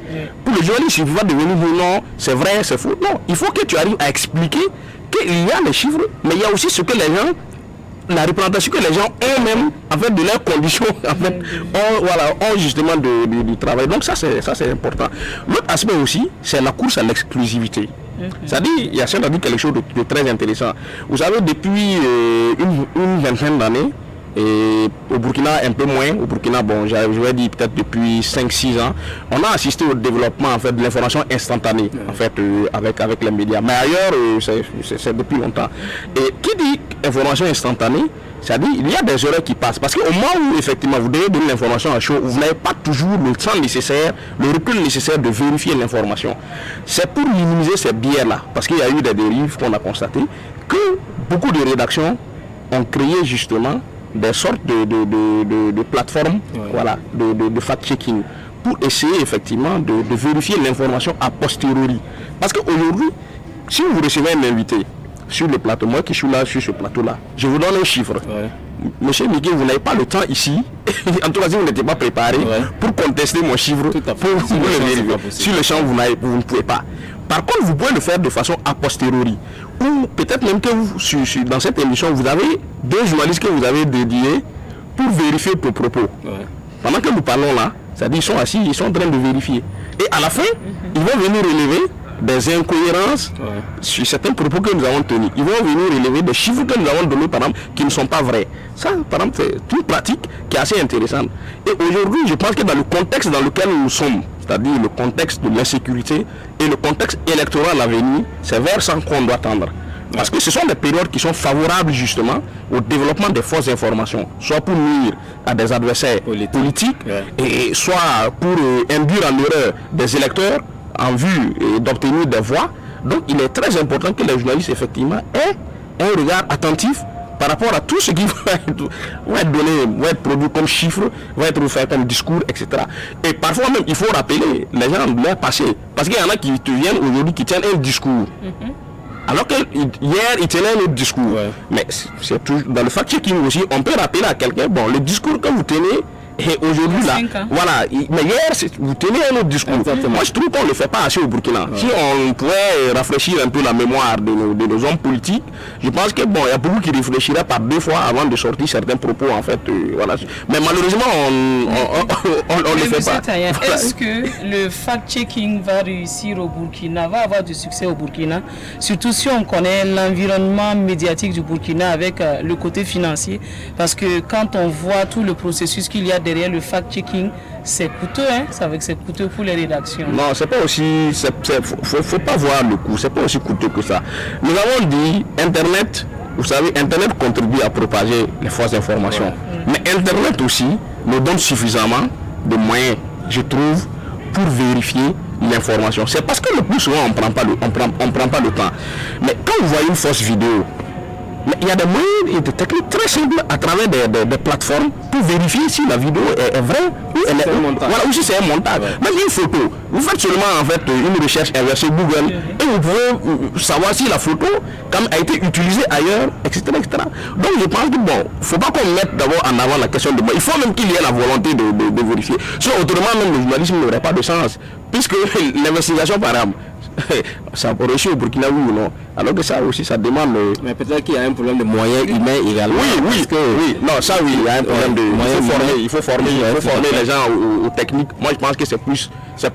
Speaker 4: Pour le journaliste, il ne faut pas devenir non, c'est vrai, c'est faux. Non, il faut que tu arrives à expliquer qu'il y a les chiffres, mais il y a aussi ce que les gens, la représentation que les gens eux-mêmes, en fait, de leurs conditions, en fait, ont justement du travail. Donc ça c'est important. L'autre aspect aussi, c'est la course à l'exclusivité. C'est-à-dire, Yacine a dit quelque chose de très intéressant. Vous savez, depuis une vingtaine d'années, et au Burkina un peu moins, au Burkina, bon, je vais dire peut-être depuis 5-6 ans, on a assisté au développement en fait, de l'information instantanée en fait, avec les médias. Mais ailleurs, c'est depuis longtemps. Et qui dit information instantanée, c'est-à-dire il y a des erreurs qui passent. Parce qu'au moment où effectivement vous devez donner l'information à chaud, vous n'avez pas toujours le temps nécessaire, le recul nécessaire de vérifier l'information. C'est pour minimiser ces biais-là, parce qu'il y a eu des dérives qu'on a constatées, que beaucoup de rédactions ont créé justement des sortes de plateformes voilà, de fact-checking pour essayer effectivement de vérifier l'information a posteriori. Parce qu'aujourd'hui, si vous recevez un invité sur le plateau, moi qui suis là sur ce plateau-là, je vous donne un chiffre. Monsieur Miguel, vous n'avez pas le temps ici, en tout cas si vous n'étiez pas préparé pour contester mon chiffre, pour le vérifier. Sur le champ, vous ne pouvez pas. Par contre, vous pouvez le faire de façon a posteriori. Ou peut-être même que vous, dans cette émission, vous avez deux journalistes que vous avez dédiés pour vérifier vos propos. Pendant que nous parlons là, c'est-à-dire ils sont assis, ils sont en train de vérifier. Et à la fin, ils vont venir relever des incohérences sur certains propos que nous avons tenus. Ils vont venir relever des chiffres que nous avons donnés, par exemple, qui ne sont pas vrais. Ça, par exemple, c'est une pratique qui est assez intéressante. Et aujourd'hui, je pense que dans le contexte dans lequel nous sommes, c'est-à-dire le contexte de l'insécurité et le contexte électoral à venir, c'est vers ça qu'on doit tendre. Parce que ce sont des périodes qui sont favorables justement au développement des fausses informations, soit pour nuire à des adversaires politiques, et soit pour induire en erreur des électeurs en vue d'obtenir des voix. Donc il est très important que les journalistes effectivement aient un regard attentif par rapport à tout ce qui va être donné, va être produit comme chiffres, va être fait comme discours, etc. Et parfois même, il faut rappeler les gens de leur passé. Parce qu'il y en a qui te viennent aujourd'hui, qui tiennent un discours. Alors que hier, ils tenaient un autre discours. Mais c'est toujours, dans le fact-checking aussi, on peut rappeler à quelqu'un, bon, le discours que vous tenez, et aujourd'hui là, voilà, mais hier vous tenez un autre discours. Moi je trouve qu'on ne le fait pas assez au Burkina. Si on pouvait rafraîchir un peu la mémoire de nos hommes politiques, je pense que bon, il y a beaucoup qui réfléchiraient par 2 fois avant de sortir certains propos en fait. Voilà. Mais malheureusement on ne le fait pas.
Speaker 2: Voilà. Est-ce que le fact-checking va réussir au Burkina, va avoir du succès au Burkina, surtout si on connaît l'environnement médiatique du Burkina avec le côté financier, parce que quand on voit tout le processus qu'il y a derrière le fact-checking, c'est coûteux, hein? C'est vrai que c'est coûteux pour les rédactions.
Speaker 4: Non, c'est pas aussi, faut pas voir le coût, c'est pas aussi coûteux que ça. Nous avons dit Internet, vous savez, Internet contribue à propager les fausses informations. Mais Internet aussi nous donne suffisamment de moyens, je trouve, pour vérifier l'information. C'est parce que le plus souvent on prend pas le temps. Mais quand vous voyez une fausse vidéo, il y a des moyens et des techniques très simples à travers des plateformes pour vérifier si la vidéo est vraie ou elle est voilà, ou si c'est un montage. Même une photo, vous faites seulement en fait une recherche inversée Google et vous pouvez savoir si la photo a été utilisée ailleurs, etc., etc. Donc je pense que bon, faut pas qu'on mette d'abord en avant la question de moi. Il faut même qu'il y ait la volonté de vérifier. Sinon autrement même le journalisme n'aurait pas de sens. Puisque l'investigation par exemple, ça peut réussir au Burkina oui ou non. Alors que ça aussi ça demande.
Speaker 1: Mais peut-être qu'il y a un problème de moyens humains également.
Speaker 4: Oui, non, ça oui, il y a un problème de moyens. Il faut former les gens aux techniques. Moi je pense que c'est plus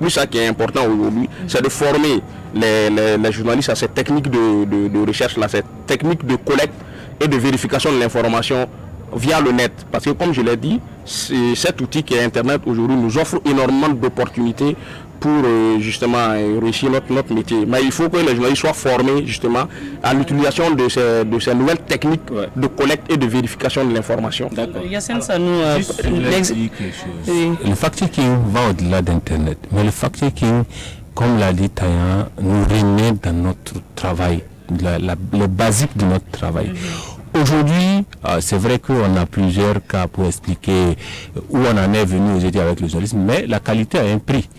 Speaker 4: ça qui est important aujourd'hui, c'est de former les journalistes à cette technique de recherche là, cette technique de collecte et de vérification de l'information via le net. Parce que comme je l'ai dit, cet outil qui est Internet aujourd'hui nous offre énormément d'opportunités pour justement réussir notre métier. Mais il faut que les journalistes soient formés justement à l'utilisation de ces nouvelles techniques de collecte et de vérification de l'information.
Speaker 2: D'accord. Yacine Sanou,
Speaker 3: le fact-checking va au-delà d'Internet. Mais le fact-checking, comme l'a dit Tayan, nous remet dans notre travail, le basique de notre travail. Aujourd'hui, c'est vrai qu'on a plusieurs cas pour expliquer où on en est venu aujourd'hui avec le journalisme, mais la qualité a un prix.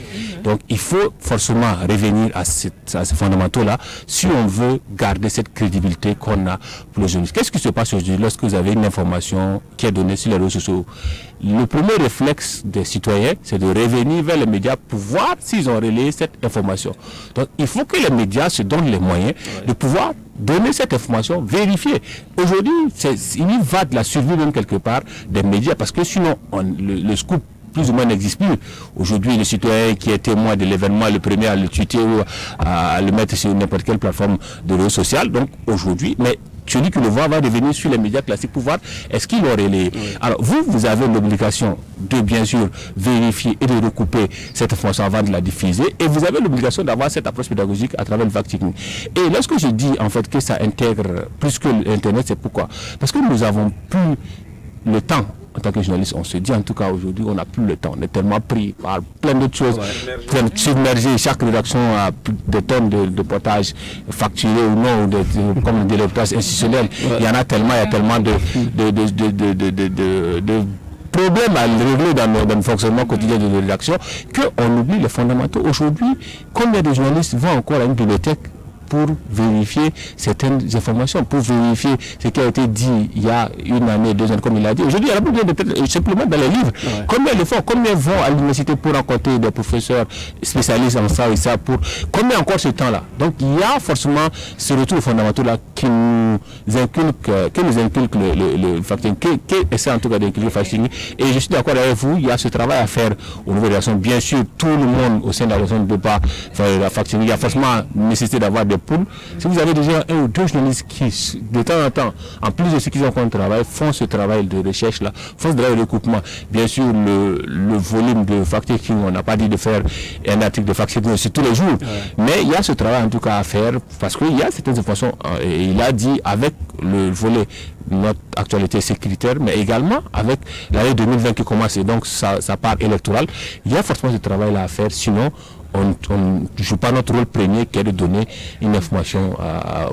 Speaker 3: Donc il faut forcément revenir à ces fondamentaux-là si on veut garder cette crédibilité qu'on a pour le journalisme. Qu'est-ce qui se passe aujourd'hui lorsque vous avez une information qui est donnée sur les réseaux sociaux? Le premier réflexe des citoyens, c'est de revenir vers les médias pour voir s'ils ont relayé cette information. Donc il faut que les médias se donnent les moyens de pouvoir donner cette information, vérifier. Aujourd'hui, il y va de la survie même quelque part des médias, parce que sinon, le scoop plus ou moins n'existe plus. Aujourd'hui, le citoyen qui est témoin de l'événement, le premier à le tweeter ou à le mettre sur n'importe quelle plateforme de réseau social. Donc aujourd'hui, mais celui qui le voit va revenir sur les médias classiques pour voir est-ce qu'il aurait les... Alors vous avez l'obligation de bien sûr vérifier et de recouper cette information avant de la diffuser, et vous avez l'obligation d'avoir cette approche pédagogique à travers le fact-checking. Et lorsque je dis en fait que ça intègre plus que l'Internet, c'est pourquoi? Parce que nous avons plus le temps. En tant que journaliste, on se dit en tout cas aujourd'hui, on n'a plus le temps. On est tellement pris par plein d'autres choses, submergé. Chaque rédaction a des tonnes de reportages facturés ou non, comme des reportages institutionnels. Il y en a tellement, il y a tellement de problèmes à régler dans le fonctionnement quotidien de la rédaction qu'on oublie les fondamentaux. Aujourd'hui, combien de journalistes vont encore à une bibliothèque pour vérifier certaines informations, pour vérifier ce qui a été dit il y a une année, 2 ans, comme il a dit. Aujourd'hui, il y a beaucoup de simplement dans les livres. Combien le font? Combien vont à l'université pour rencontrer des professeurs spécialistes en ça et ça? Combien encore ce temps-là? Donc, il y a forcément ce retour aux fondamentaux-là qui nous inculque le fact-checking, qui essaie en tout cas d'inculquer le fact-checking. Et je suis d'accord avec vous, il y a ce travail à faire au niveau de la rédaction. Bien sûr, tout le monde au sein de la rédaction ne peut pas faire la fact-checking. Il y a forcément nécessité d'avoir des poules. Si vous avez déjà un ou deux journalistes qui, de temps en temps, en plus de ce qu'ils ont comme travail, font ce travail de recherche-là, font ce travail de recoupement. Bien sûr, le volume de fact-checking, on n'a pas dit de faire un article de fact-checking aussi tous les jours. Mais il y a ce travail en tout cas à faire parce qu'il y a certaines informations, et il a dit avec le volet notre actualité sécuritaire, mais également avec l'année 2020 qui commence et donc sa part électorale, il y a forcément ce travail-là à faire, sinon on ne joue pas notre rôle premier qui est de donner une information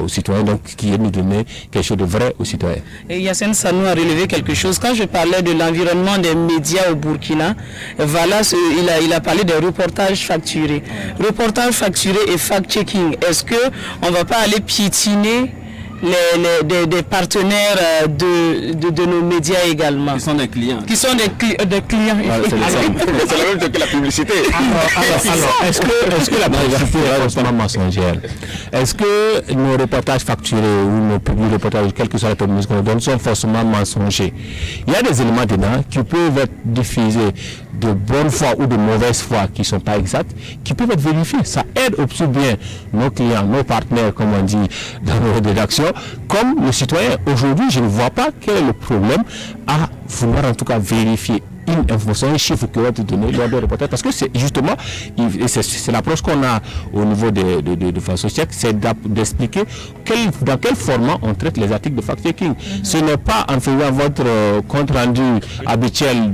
Speaker 3: aux citoyens, donc qui est de donner quelque chose de vrai aux citoyens.
Speaker 2: Et Yassine Sanou a relevé quelque chose. Quand je parlais de l'environnement des médias au Burkina, voilà, il a parlé des reportages facturés. Reportages facturés et fact-checking, est-ce qu'on ne va pas aller piétiner des partenaires de nos médias également,
Speaker 1: qui sont des clients.
Speaker 2: Qui sont des clients.
Speaker 4: C'est la même chose que la publicité.
Speaker 3: Alors, est-ce que la publicité est forcément mensongère? Est-ce que nos reportages facturés ou nos publics reportages, quelle que soit la technologie qu'on donne, sont forcément mensongers? Il y a des éléments dedans qui peuvent être diffusés de bonne foi ou de mauvaise foi qui ne sont pas exacts, qui peuvent être vérifiés. Ça aide aussi bien nos clients, nos partenaires, comme on dit dans nos rédactions, comme le citoyen. Aujourd'hui, je ne vois pas quel est le problème à vouloir en tout cas vérifier une information, un chiffre qui va être donné lors des reportages, parce que c'est justement, c'est l'approche qu'on a au niveau de fact-check, c'est d'expliquer dans quel format on traite les articles de fact-checking. Ce n'est pas en faisant votre compte rendu habituel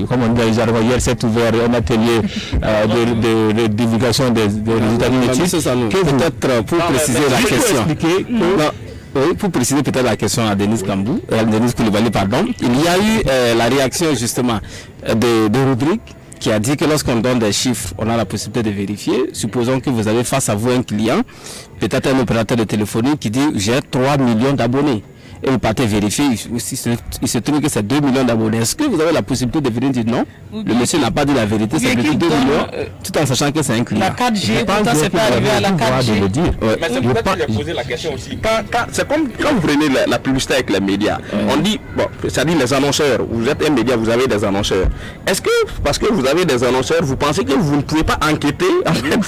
Speaker 3: comme on dit hier, c'est ouvert un atelier de divulgation des résultats d'une étude, que
Speaker 1: peut-être pour préciser la question. Oui, pour préciser peut-être la question à Denis Koulibaly, pardon. Il y a eu la réaction justement de Rodrigue qui a dit que lorsqu'on donne des chiffres, on a la possibilité de vérifier. Supposons que vous avez face à vous un client, peut-être un opérateur de téléphonie qui dit j'ai 3 millions d'abonnés. Et vous partez vérifier, il se trouve que c'est 2 millions d'abonnés. Est-ce que vous avez la possibilité de venir dire non? Le monsieur n'a pas dit la vérité, c'est 2 millions, tout en sachant que c'est un client.
Speaker 2: La 4G, pourtant c'est pas arrivé à la 4G.
Speaker 4: Mais c'est pour ça que j'ai posé la question aussi. C'est comme quand vous prenez la publicité avec les médias, on dit, bon, c'est-à-dire les annonceurs, vous êtes un média, vous avez des annonceurs. Est-ce que, parce que vous avez des annonceurs, vous pensez que vous ne pouvez pas enquêter en fait,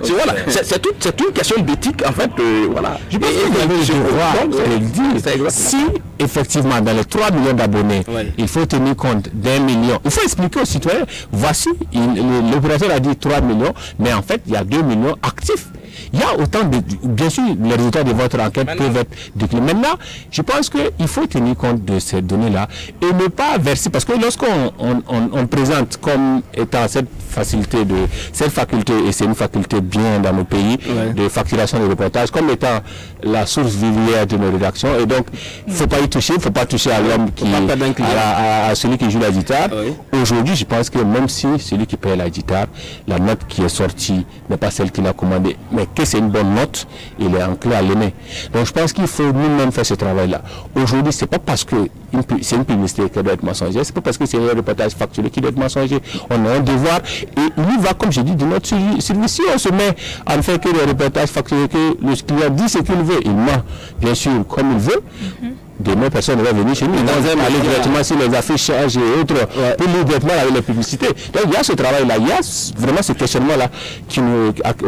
Speaker 4: voilà, c'est une question d'éthique en fait, voilà.
Speaker 3: Je pense que vous avez le devoir de le dire. Si effectivement dans les 3 millions d'abonnés, il faut tenir compte d'1 million, il faut expliquer aux citoyens, voici, l'opérateur a dit 3 millions, mais en fait il y a 2 millions actifs. Il y a autant de... Bien sûr, les résultats de votre enquête peuvent être déclinés. Maintenant, je pense qu'il faut tenir compte de ces données-là et ne pas verser... Parce que lorsqu'on présente comme étant cette faculté, et c'est une faculté bien dans nos pays, de facturation de reportage, comme étant la source vivière de nos rédactions. Et donc, il ne faut pas y toucher, il ne faut pas toucher à l'homme à celui qui joue la guitare. Aujourd'hui, je pense que même si celui qui paye la guitare, la note qui est sortie n'est pas celle qu'il a commandée, mais que c'est une bonne note, il est enclin à l'aimer. Donc je pense qu'il faut nous-mêmes faire ce travail-là. Aujourd'hui, c'est pas parce que c'est une publicité qui doit être mensongère, c'est pas parce que c'est un reportage facturé qui doit être mensonger. On a un devoir et il y va, comme j'ai dit, de notre service. Si on se met à ne faire que des reportages facturés, que le client dit ce qu'il veut, il ment, bien sûr, comme il veut. Demain, personne ne va venir chez nous. Ils vont aller directement sur les affichages et autres pour lire directement avec les publicités. Donc il y a ce travail-là, il y a vraiment ce questionnement-là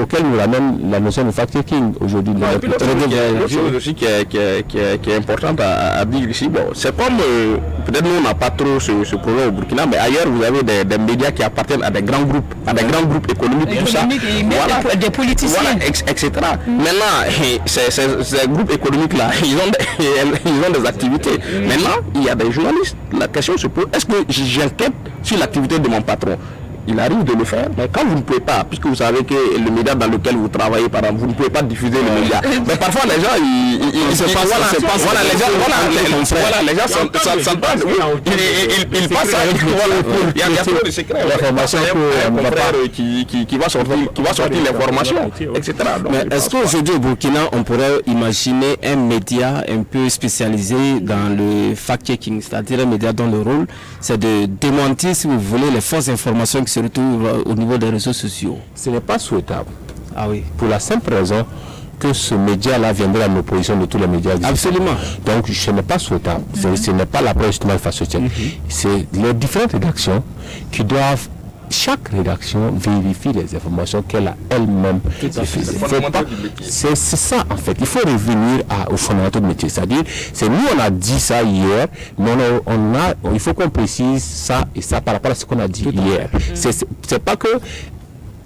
Speaker 3: auquel nous ramène la notion de fact-checking aujourd'hui.
Speaker 4: Une chose aussi qui est importante à dire ici, bon, c'est comme peut-être nous on n'a pas trop ce problème au Burkina, mais ailleurs vous avez des médias qui appartiennent à des grands groupes économiques, tout ça.
Speaker 2: Voilà, des politiciens.
Speaker 4: Voilà, etc. Maintenant, ces groupes économiques-là, ils ont des activités. Maintenant, il y a des journalistes. La question se pose, est-ce que j'enquête sur l'activité de mon patron? Il arrive de le faire, mais quand vous ne pouvez pas, puisque vous savez que le média dans lequel vous travaillez, par exemple, vous ne pouvez pas diffuser le média. Mais parfois les gens, ils s'entendent, il y a trop de secrets. L'information qui va sortir l'information, etc.
Speaker 1: Mais est-ce qu'aujourd'hui au Burkina, on pourrait imaginer un média un peu spécialisé dans le fact-checking, c'est-à-dire un média dont le rôle, c'est de démentir, si vous voulez, les fausses informations qui se retrouvent au niveau des réseaux sociaux?
Speaker 3: Ce n'est pas souhaitable.
Speaker 1: Ah oui.
Speaker 3: Pour la simple raison que ce média-là viendrait en opposition de tous les médias existants.
Speaker 1: Absolument.
Speaker 3: Donc, ce n'est pas souhaitable. Ce n'est pas l'approche justement de Faso-Tchèque. C'est les différentes rédactions qui doivent. Chaque rédaction vérifie les informations qu'elle a elle-même. C'est ça en fait. Il faut revenir aux fondamentaux de métier. C'est-à-dire, c'est nous on a dit ça hier, mais il faut qu'on précise ça et ça par rapport à ce qu'on a dit hier. C'est pas que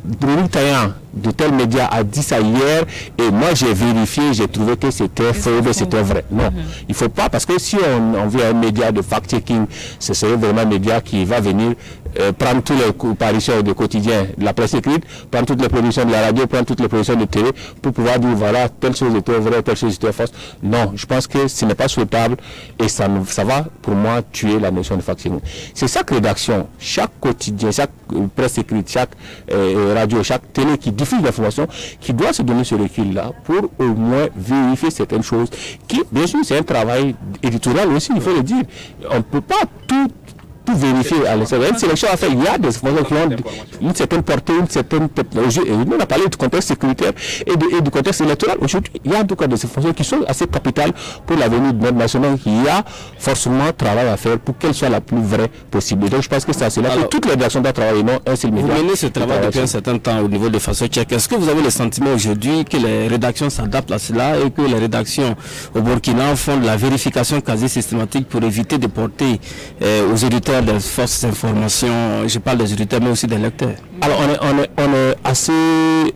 Speaker 3: Dominique Taillant de tel média a dit ça hier et moi j'ai vérifié, j'ai trouvé que c'était faux, c'était vrai. Non, il ne faut pas, parce que si on veut un média de fact-checking, ce serait vraiment un média qui va venir prendre toutes les parutions de quotidien de la presse écrite, prendre toutes les productions de la radio, prendre toutes les productions de télé pour pouvoir dire voilà, telle chose était vraie, telle chose était fausse. Non, je pense que ce n'est pas souhaitable et ça va pour moi tuer la notion de fact-checking. C'est chaque rédaction, chaque quotidien, chaque presse écrite, chaque radio, chaque télé qui diffuse l'information, qui doit se donner ce recul-là pour au moins vérifier certaines choses qui, bien sûr, c'est un travail éditorial aussi, il faut le dire. On ne peut pas tout vérifier à l'extérieur. Une sélection à faire, il y a des informations qui ont une certaine portée, une certaine technologie. Et nous, on a parlé du contexte sécuritaire et du contexte électoral. Aujourd'hui, il y a en tout cas des informations qui sont assez capitales pour l'avenir de notre nation. Il y a forcément travail à faire pour qu'elle soit la plus vraie possible. Donc, je pense que c'est à cela que toutes les rédactions doivent travailler, non un seul média.
Speaker 1: Vous menez ce travail depuis un certain temps au niveau de Faso-Tchèque. Est-ce que vous avez le sentiment aujourd'hui que les rédactions s'adaptent à cela et que les rédactions au Burkina font de la vérification quasi systématique pour éviter de porter aux auditeurs des fausses informations? Je parle des auditeurs mais aussi des lecteurs.
Speaker 3: Alors on est assez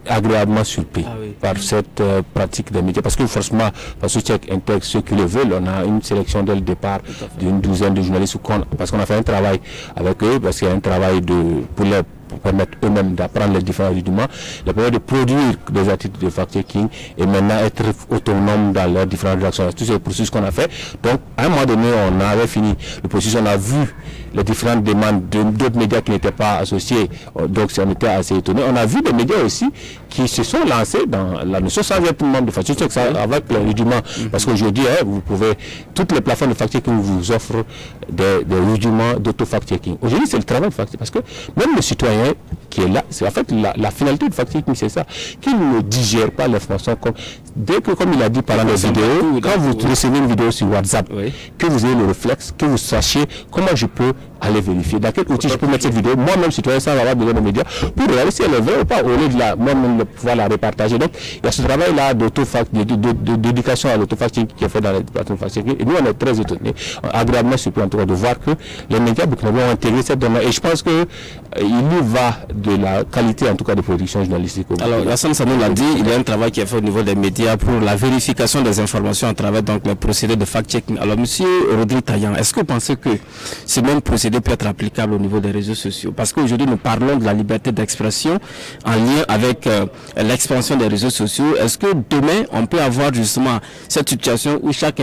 Speaker 3: agréablement surpris par cette pratique des médias, parce que forcément Faso-Tchèque intègre ceux qui le veulent. On a une sélection dès le départ d'une douzaine de journalistes parce qu'on a fait un travail avec eux, parce qu'il y a un travail pour permettre eux-mêmes d'apprendre les différents rudiments, leur permettre de produire des articles de fact-checking et maintenant être autonomes dans leurs différentes rédactions. Tout ce processus qu'on a fait. Donc, à un moment donné, on avait fini le processus, on a vu les différentes demandes d'autres médias qui n'étaient pas associés, donc on était assez étonnés. On a vu des médias aussi qui se sont lancés dans la notion sans être membre de fact-checking, avec les rudiments, parce qu'aujourd'hui, vous pouvez, toutes les plateformes de fact-checking vous offrent des rudiments d'auto-fact-checking. Aujourd'hui, c'est le travail de fact-checking, parce que même le citoyen qui est là, c'est en fait la finalité de fact-checking, c'est ça, qu'il ne digère pas l'information comme il a dit pendant les vidéos, quand vous recevez une vidéo sur WhatsApp, que vous ayez le réflexe, que vous sachiez comment je peux aller vérifier, dans quel outil je peux mettre cette vidéo, moi-même citoyen, sans avoir besoin de médias, pour regarder si elle est vraie ou pas, au lieu de moi-même pouvoir la repartager. Donc il y a ce travail-là d'éducation à l'auto-fact-checking qui est fait dans les plateformes fact-checking, et nous on est très étonnés, agréablement surpris en tout cas de voir que les médias burkinabés ont intégré cette domaine, et je pense que il y va de la qualité en tout cas de production journalistique.
Speaker 1: Alors Lassane Sanou l'a dit, il y a un travail qui est fait au niveau des médias pour la vérification des informations à travers donc les procédés de fact-checking. Alors monsieur Rodrigue Taillant, est-ce que vous pensez que ce même procédé peut être applicable au niveau des réseaux sociaux? Parce qu'aujourd'hui nous parlons de la liberté d'expression en lien avec l'expansion des réseaux sociaux. Est-ce que demain on peut avoir justement cette situation où chaque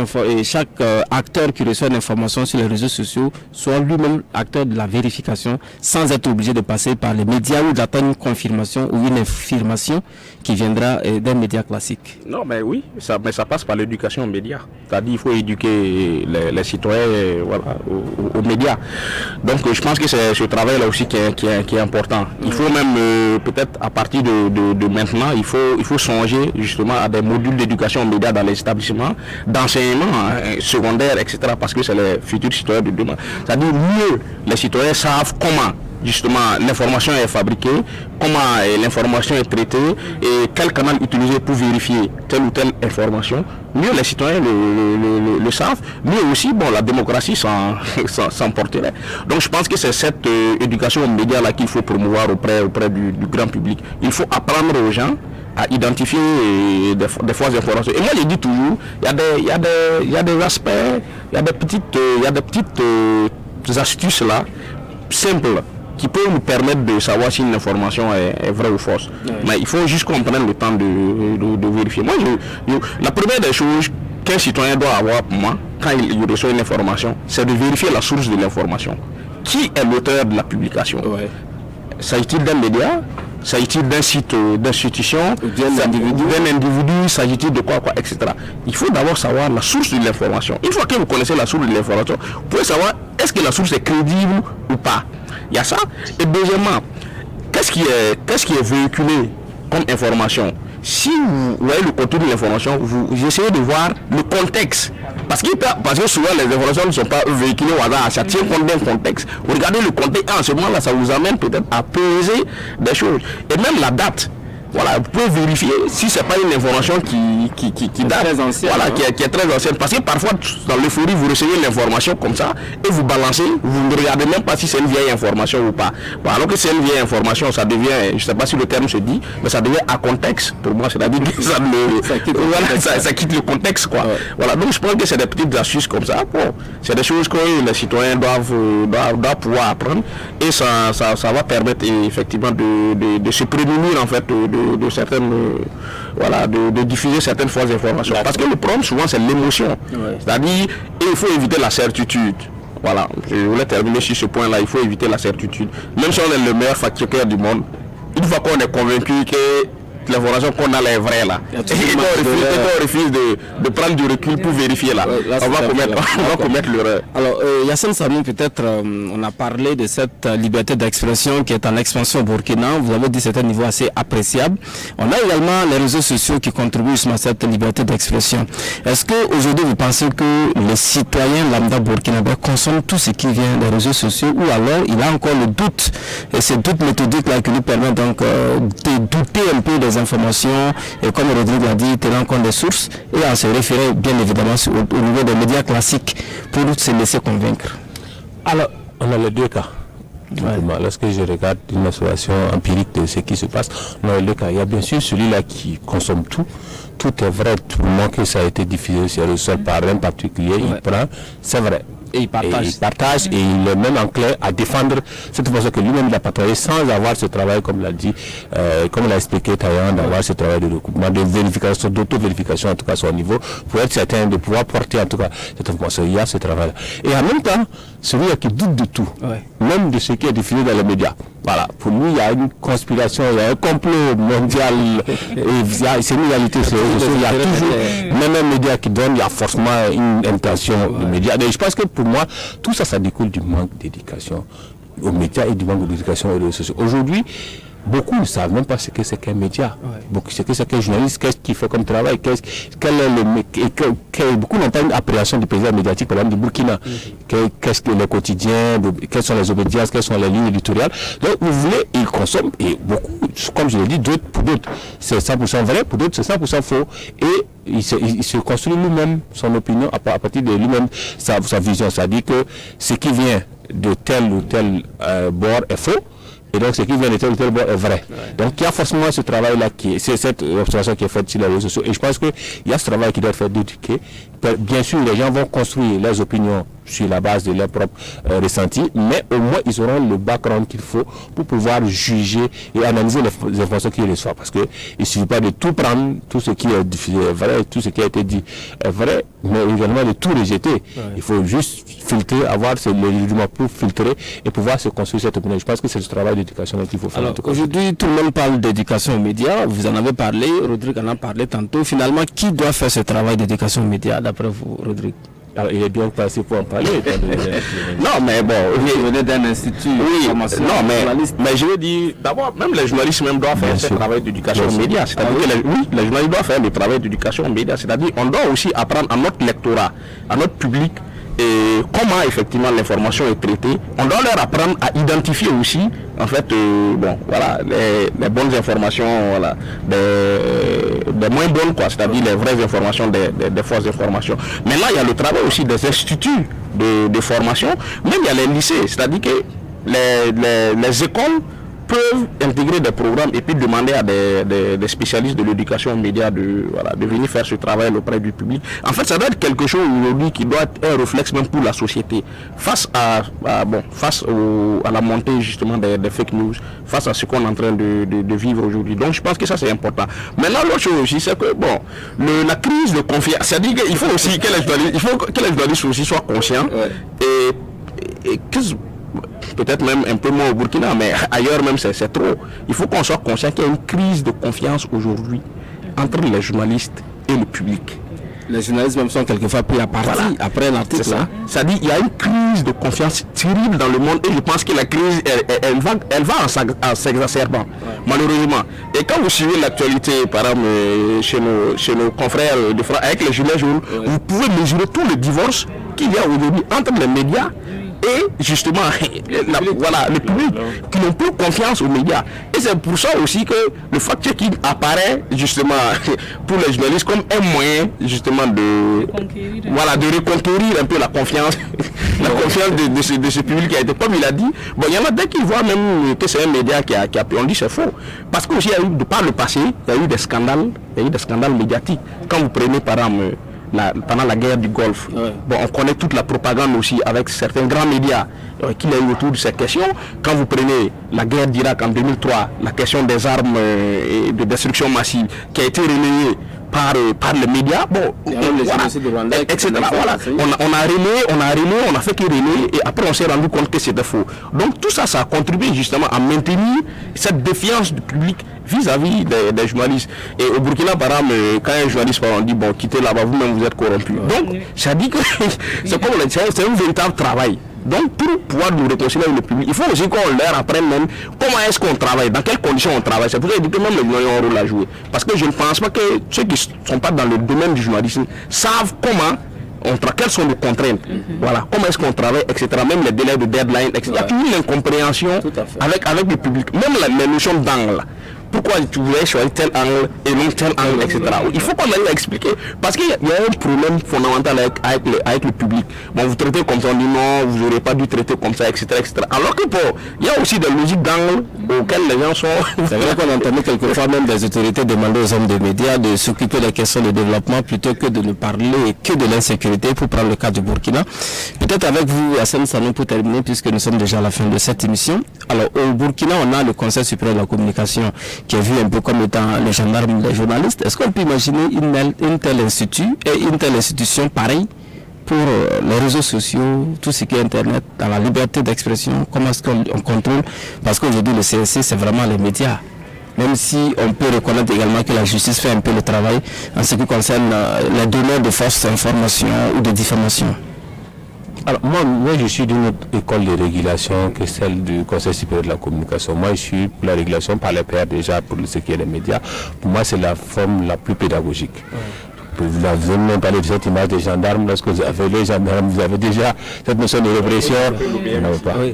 Speaker 1: acteur qui reçoit une information sur les réseaux sociaux soit lui-même acteur de la vérification sans être obligé de passer par les médias ou d'attendre une confirmation ou une affirmation qui viendra d'un média classique?
Speaker 4: Non, mais oui, ça passe par l'éducation aux médias. C'est-à-dire qu'il faut éduquer les citoyens aux médias. Donc je pense que c'est ce travail-là aussi qui est important. Il faut même, peut-être à partir de maintenant, il faut songer justement à des modules d'éducation aux médias dans les établissements, d'enseignement secondaire, etc. Parce que c'est les futurs citoyens de demain. C'est-à-dire mieux les citoyens savent comment justement l'information est fabriquée, comment l'information est traitée et quel canal utiliser pour vérifier telle ou telle information. Mieux les citoyens le savent, mieux aussi la démocratie s'en porterait. Donc je pense que c'est cette éducation aux médias là qu'il faut promouvoir auprès du grand public. Il faut apprendre aux gens à identifier des fausses informations. Et moi je dis toujours, il y a des aspects, il y a des petites astuces là, simples, qui peut nous permettre de savoir si une information est vraie ou fausse. Mais il faut juste qu'on prenne le temps de vérifier. Moi, la première des choses qu'un citoyen doit avoir pour moi, quand il reçoit une information, c'est de vérifier la source de l'information. Qui est l'auteur de la publication? S'agit-il d'un média? S'agit-il d'un site d'institution, d'un individu, s'agit-il de quoi, etc. Il faut d'abord savoir la source de l'information. Une fois que vous connaissez la source de l'information, vous pouvez savoir est-ce que la source est crédible ou pas. Il y a ça. Et deuxièmement, qu'est-ce qui est véhiculé comme information? si vous voyez le contenu de l'information, vous essayez de voir le contexte. Parce que souvent les informations ne sont pas véhiculées au hasard, ça tient compte d'un contexte. Vous regardez le contexte, et en ce moment-là, ça vous amène peut-être à peser des choses. Et même la date. Voilà, vous pouvez vérifier si c'est pas une information qui date,
Speaker 1: très ancienne,
Speaker 4: voilà, qui est très ancienne. Parce que parfois, dans l'euphorie, vous recevez l'information comme ça et vous balancez, vous ne regardez même pas si c'est une vieille information ou pas. Bon, alors que c'est une vieille information, ça devient, je ne sais pas si le terme se dit, mais ça devient à contexte. Pour moi, c'est-à-dire que ça quitte le contexte, quoi. Ouais. Voilà, donc je pense que c'est des petites astuces comme ça. Bon, c'est des choses que les citoyens doivent pouvoir apprendre et ça va permettre effectivement de se prémunir en fait de certaines de diffuser certaines fausses informations. Parce que le problème souvent c'est l'émotion. Ouais. C'est-à-dire il faut éviter la certitude. Voilà, je voulais terminer sur ce point-là, il faut éviter la certitude. Même si on est le meilleur fact-checker du monde, une fois qu'on est convaincu que l'information qu'on a est vraie là, et qu'on refuse de prendre du recul pour vérifier là, on va commettre l'erreur.
Speaker 1: Alors Yassine Samou, peut-être on a parlé de cette liberté d'expression qui est en expansion au Burkina. Vous avez dit que c'est un niveau assez appréciable. On a également les réseaux sociaux qui contribuent à cette liberté d'expression. Est-ce qu'aujourd'hui vous pensez que les citoyens lambda burkinabés consomment tout ce qui vient des réseaux sociaux, ou alors il a encore le doute, et ces doutes méthodiques là qui nous permettent donc de douter un peu des informations, et comme Rodrigue l'a dit, tenant compte des sources et à se référer bien évidemment au niveau des médias classiques pour se laisser convaincre?
Speaker 3: Alors, on a les deux cas. Ouais. Lorsque je regarde une observation empirique de ce qui se passe, on a les deux cas. Il y a bien sûr celui-là qui consomme tout. Tout est vrai, tout le monde que ça a été diffusé sur le sol par un particulier, il prend, c'est vrai. Et il partage et il est même enclin à défendre cette façon que lui-même il a partagé sans avoir ce travail, comme l'a dit, comme l'a expliqué Taïwan, d'avoir ce travail de recoupement, de vérification, d'auto-vérification en tout cas à son niveau, pour être certain de pouvoir porter en tout cas cette information. Il y a ce travail-là. Et en même temps, celui qui doute de tout, même de ce qui est diffusé dans les médias. Voilà, pour lui, il y a une conspiration, il y a un complot mondial, c'est une réalité, il y a toujours, même un média qui donne, il y a forcément une intention de média. Et je pense que pour moi, tout ça, ça découle du manque d'éducation aux médias et du manque d'éducation aux réseaux sociaux. Aujourd'hui, beaucoup ne savent même pas ce que c'est qu'un média, ce que c'est qu'un journaliste, qu'est-ce qu'il fait comme travail, beaucoup n'ont pas une appréhension du paysage médiatique, par exemple du Burkina, qu'est-ce que le quotidien, quelles sont les obédiences, quelles sont les lignes éditoriales. Donc vous voulez, ils consomment, et beaucoup, comme je l'ai dit, pour d'autres c'est 100% vrai, pour d'autres c'est 100% faux, et il se construit lui-même son opinion à partir de lui-même sa vision, c'est-à-dire que ce qui vient de tel ou tel bord est faux, et donc ce qui vient de tel ou tel bord est vrai. Donc il y a forcément ce travail-là, c'est cette observation qui est faite sur les réseaux sociaux, et je pense qu'il y a ce travail qui doit être fait d'éduquer. Bien sûr, les gens vont construire leurs opinions sur la base de leurs propres ressentis, mais au moins ils auront le background qu'il faut pour pouvoir juger et analyser les informations qu'ils reçoivent. Parce qu'il ne suffit pas de tout prendre, tout ce qui est diffusé est vrai, tout ce qui a été dit est vrai, mais également de tout rejeter. Il faut juste filtrer, avoir les éléments pour filtrer et pouvoir se construire cette opinion. Je pense que c'est ce travail d'éducation qu'il faut faire.
Speaker 1: Alors aujourd'hui, tout le monde parle d'éducation aux médias, vous en avez parlé, Rodrigue en a parlé tantôt. Finalement, qui doit faire ce travail d'éducation aux médias, d'après vous, Rodrigue?
Speaker 3: Alors, il est bien passé pour en parler.
Speaker 4: Non, mais bon,
Speaker 1: il venait d'un institut.
Speaker 4: Oui, non, mais je veux dire, d'abord, même les journalistes même doivent faire ce travail d'éducation aux médias. C'est-à-dire que les journalistes doivent faire le travail d'éducation aux médias. C'est-à-dire qu'on doit aussi apprendre à notre lectorat, à notre public, et comment effectivement l'information est traitée. On doit leur apprendre à identifier aussi en fait les bonnes informations, des moins bonnes, quoi, c'est-à-dire les vraies informations, des fausses informations. Maintenant il y a le travail aussi des instituts de formation, même il y a les lycées, c'est-à-dire que les écoles peuvent intégrer des programmes et puis demander à des spécialistes de l'éducation aux médias de venir faire ce travail auprès du public. En fait, ça doit être quelque chose aujourd'hui qui doit être un réflexe même pour la société face à la montée justement des fake news, face à ce qu'on est en train de vivre aujourd'hui. Donc je pense que ça c'est important. Maintenant l'autre chose aussi, c'est que la crise de confiance, c'est-à-dire qu'il faut aussi que les journalistes aussi soient conscients et que peut-être même un peu moins au Burkina, mais ailleurs même c'est trop. Il faut qu'on soit conscient qu'il y a une crise de confiance aujourd'hui entre les journalistes et le public.
Speaker 1: Les journalistes même sont quelquefois pris à partie après l'article.
Speaker 4: C'est ça. C'est-à-dire qu'il y a une crise de confiance terrible dans le monde et je pense que la crise, elle va en s'exacerbant, malheureusement. Et quand vous suivez l'actualité, par exemple, chez nos confrères de France, avec les gilets jaunes, vous pouvez mesurer tout le divorce qu'il y a aujourd'hui entre les médias et justement le public qui n'ont plus confiance aux médias. Et c'est pour ça aussi que le fact-checking apparaît justement pour les journalistes comme un moyen justement de reconquérir un peu la confiance de ce public qui a été, comme il a dit. Bon, il y en a dès qu'ils voient même que c'est un média qui a on dit c'est faux. Parce que aussi il y a eu, par le passé, il y a eu des scandales médiatiques. Quand vous prenez par exemple pendant la guerre du Golfe, bon, on connaît toute la propagande aussi avec certains grands médias qu'il y a eu autour de ces questions. Quand vous prenez la guerre d'Irak en 2003, la question des armes et de destruction massive qui a été relayée par les médias, bon, etc. Voilà. On a relayé, on a fait que relayer et après on s'est rendu compte que c'était faux. Donc tout ça, ça a contribué justement à maintenir cette défiance du public vis-à-vis des journalistes. Et au Burkina, par exemple, quand un journaliste on dit bon, quittez là-bas, vous-même vous êtes corrompu. Donc ça dit que c'est comme on a dit, c'est un véritable travail. Donc pour pouvoir nous réconcilier avec le public, il faut aussi qu'on leur apprenne même comment est-ce qu'on travaille, dans quelles conditions on travaille. C'est pour ça que même les journalistes ont un rôle à jouer. Parce que je ne pense pas que ceux qui ne sont pas dans le domaine du journalisme savent comment quelles sont les contraintes, voilà, comment est-ce qu'on travaille, etc. Même les délais de deadline, etc. Il y a toujours une incompréhension avec le public. Même les notions d'angle. Pourquoi tu voulais choisir tel angle et non tel angle, etc. Il faut qu'on arrive à expliquer. Parce qu'il y a un problème fondamental avec le public. Bon, vous traitez comme ça, on dit non, vous n'aurez pas dû traiter comme ça, etc. Alors que il y a aussi des logiques d'angle auxquelles les gens sont...
Speaker 1: C'est vrai qu'on entendait quelquefois même des autorités demander aux hommes des médias de s'occuper des questions de développement plutôt que de ne parler que de l'insécurité, pour prendre le cas du Burkina. Peut-être avec vous, Hassan Sanou, pour terminer, puisque nous sommes déjà à la fin de cette émission. Alors, au Burkina, on a le Conseil supérieur de la communication qui est vu un peu comme étant le gendarme des journalistes. Est-ce qu'on peut imaginer une telle institution pareille pour les réseaux sociaux, tout ce qui est Internet, dans la liberté d'expression? Comment est-ce qu'on contrôle? Parce qu'aujourd'hui, le CSC, c'est vraiment les médias. Même si on peut reconnaître également que la justice fait un peu le travail en ce qui concerne les donneurs de fausses informations ou de diffamation.
Speaker 3: Alors moi je suis d'une autre école de régulation que celle du Conseil supérieur de la communication. Moi je suis pour la régulation par les pairs déjà pour ce qui est des médias. Pour moi c'est la forme la plus pédagogique. Vous avez même parlé de cette image des gendarmes. Lorsque vous avez les gendarmes, vous avez déjà cette notion de répression.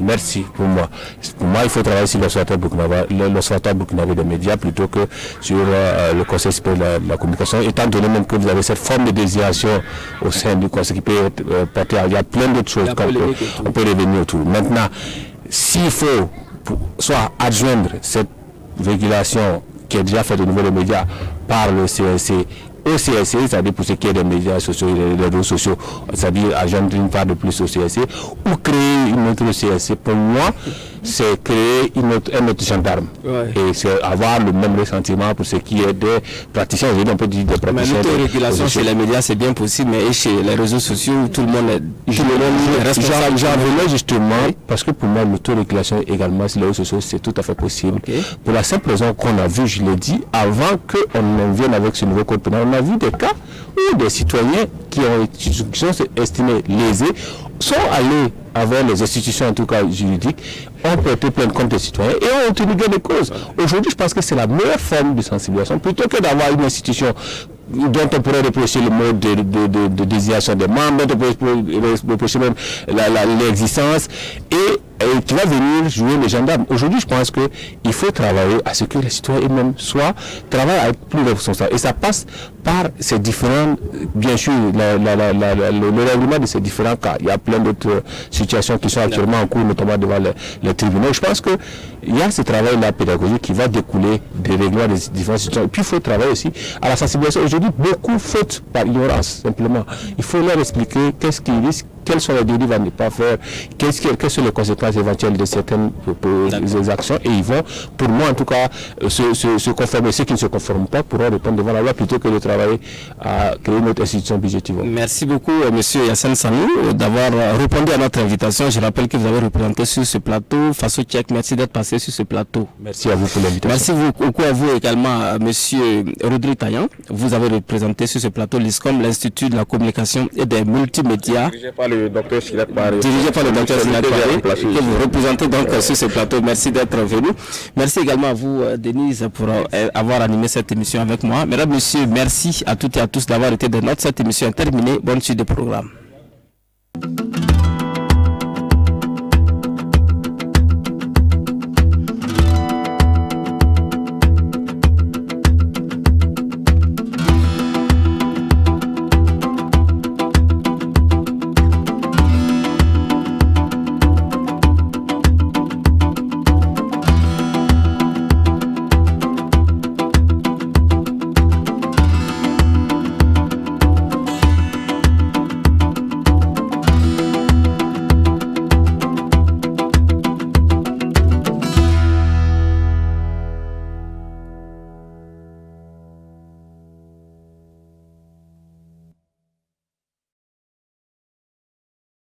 Speaker 3: Merci pour moi. Pour moi, il faut travailler sur l'observatoire burkinabé des médias plutôt que sur le Conseil supérieur de la communication, étant donné même que vous avez cette forme de désignation au sein du Conseil qui peut porter. Il y a plein d'autres choses qu'on peut revenir autour. Maintenant, s'il faut soit adjoindre cette régulation qui est déjà faite au niveau des médias par le CSC au CSC, c'est-à-dire pour ce qui est des médias sociaux et des réseaux sociaux, c'est-à-dire agendre une part de plus au CSC, ou créer une autre CSC, pour moi, c'est créer un autre gendarme. Et c'est avoir le même ressentiment pour ce qui est des praticiens, on peut dire des praticiens.
Speaker 1: Mais l'autorégulation chez les médias, c'est bien possible, mais chez les réseaux sociaux, tout le monde est responsable.
Speaker 3: J'en venais justement, parce que pour moi, l'autorégulation également sur les réseaux sociaux, c'est tout à fait possible. Pour la simple raison qu'on a vu, je l'ai dit, avant qu'on en vienne avec ce nouveau code pénal, on a vu des cas où des citoyens qui sont estimés lésés sont allés avec les institutions, en tout cas juridiques, ont porté plainte contre les citoyens et ont obtenu gain de cause. Aujourd'hui, je pense que c'est la meilleure forme de sensibilisation, plutôt que d'avoir une institution dont on pourrait reprocher le mode de désignation des membres, dont on pourrait reprocher même l'existence, et qui va venir jouer les gendarmes. Aujourd'hui, je pense qu'il faut travailler à ce que les citoyens eux-mêmes travaillent avec plus de responsabilité. Et ça passe par ces différents, bien sûr, le règlement de ces différents cas. Il y a plein d'autres situations qui sont actuellement en cours, notamment devant les tribunaux. Je pense qu'il y a ce travail-là pédagogique qui va découler des règlements des différentes situations. Et puis, il faut travailler aussi à la sensibilisation. Aujourd'hui, beaucoup fautent par ignorance, simplement. Il faut leur expliquer qu'est-ce qui risque, quelles sont les dérives à ne pas faire, quelles sont les conséquences éventuelles de certaines actions, et ils vont, pour moi en tout cas, se conformer. Ceux qui ne se conforment pas pourront répondre devant la loi plutôt que de travailler à créer notre institution budgétaire.
Speaker 1: Merci beaucoup, monsieur Yassine Sanou, d'avoir répondu à notre invitation. Je rappelle que vous avez représenté sur ce plateau Faso Tchèque. Merci d'être passé sur ce plateau.
Speaker 3: Merci à vous pour l'invitation.
Speaker 1: Merci beaucoup à vous également, monsieur Rodri Taillan. Vous avez représenté sur ce plateau l'ISCOM, l'Institut de la communication et des multimédias.
Speaker 4: Dirigé par le docteur Silat Baré.
Speaker 1: Que vous représentez donc sur ce plateau. Merci d'être venu. Merci également à vous, Denise, pour avoir animé cette émission avec moi. Mesdames, messieurs, merci à toutes et à tous d'avoir été de notre cette émission terminée. Bonne suite de programme.